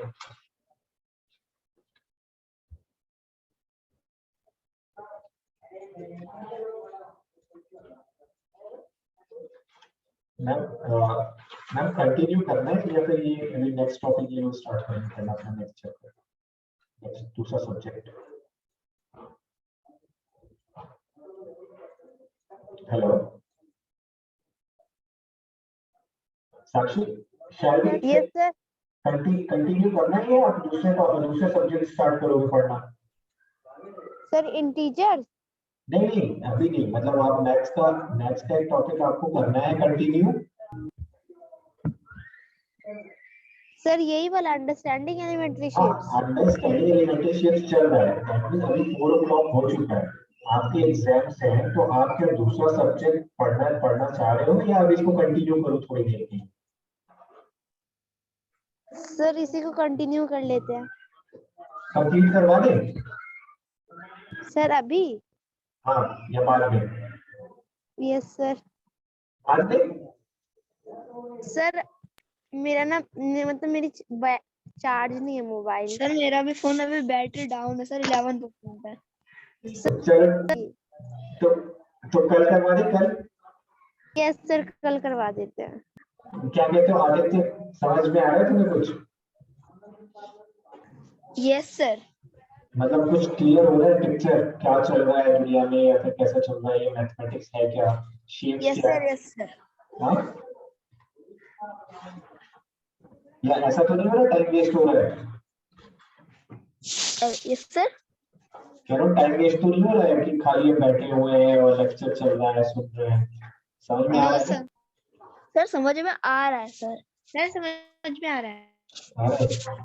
मैम कंटिन्यू करना है या फिर ये अभी नेक्स्ट टॉपिक ये स्टार्ट करेंगे पहला अपना नेक्स्ट चैप्टर, नेक्स्ट दूसरा subject? Hello Sakshi, shall we yes sir. Continue करना है या आप दूसरे सब्जेक्ट स्टार्ट करोगे पढ़ना? Sir integers. नहीं नहीं अभी नहीं, मतलब आप नेक्स्ट का एक टॉपिक आपको करना है कंटिन्यू। सर यही वाला understanding elementary shapes. Understanding elementary shapes चल रहा है, दैट मींस अभी 4 o'clock हो चुका है, आपके एग्जाम्स हैं, तो आप क्या दूसरा सब्जेक्ट पढ़ना चाह रहे हो या अभी इसको कंटिन्यू करो थोड़ी देर के? सर इसी को कंटिन्यू कर लेते हैं। कंप्लीट करवा दें? सर अभी? हाँ या बाद में? Yes sir. बाद में? सर मेरा ना मतलब मेरी चार्ज नहीं है मोबाइल। सर मेरा भी फोन अभी बैटरी डाउन है सर, 11% है। चल तो कल करवा दे, कल? यस सर कल करवा देते हैं। क्या कहते हो आदित्य, समझ में आ रहा है तुम्हें कुछ? Yes sir. मतलब कुछ क्लियर हो रहा है पिक्चर, क्या चल रहा है दुनिया में या फिर कैसा चल रहा है, ये मैथमेटिक्स है क्या, शेप्स यस क्या सर, है? Yes sir. हाँ, या ऐसा तो नहीं हो रहा टाइम वेस्ट हो रहा है? Yes sir. कह रहा हूँ टाइम वेस्ट तो नहीं हो रहा है कि खाली हम बैठे हुए हैं और लेक्चर चल रहा है, सुन रहे हैं? समझ में आ रहा नो है ना? सर, सर समझ में आ रहा है सर। सर समझ में आ रहा है। आ रहा है।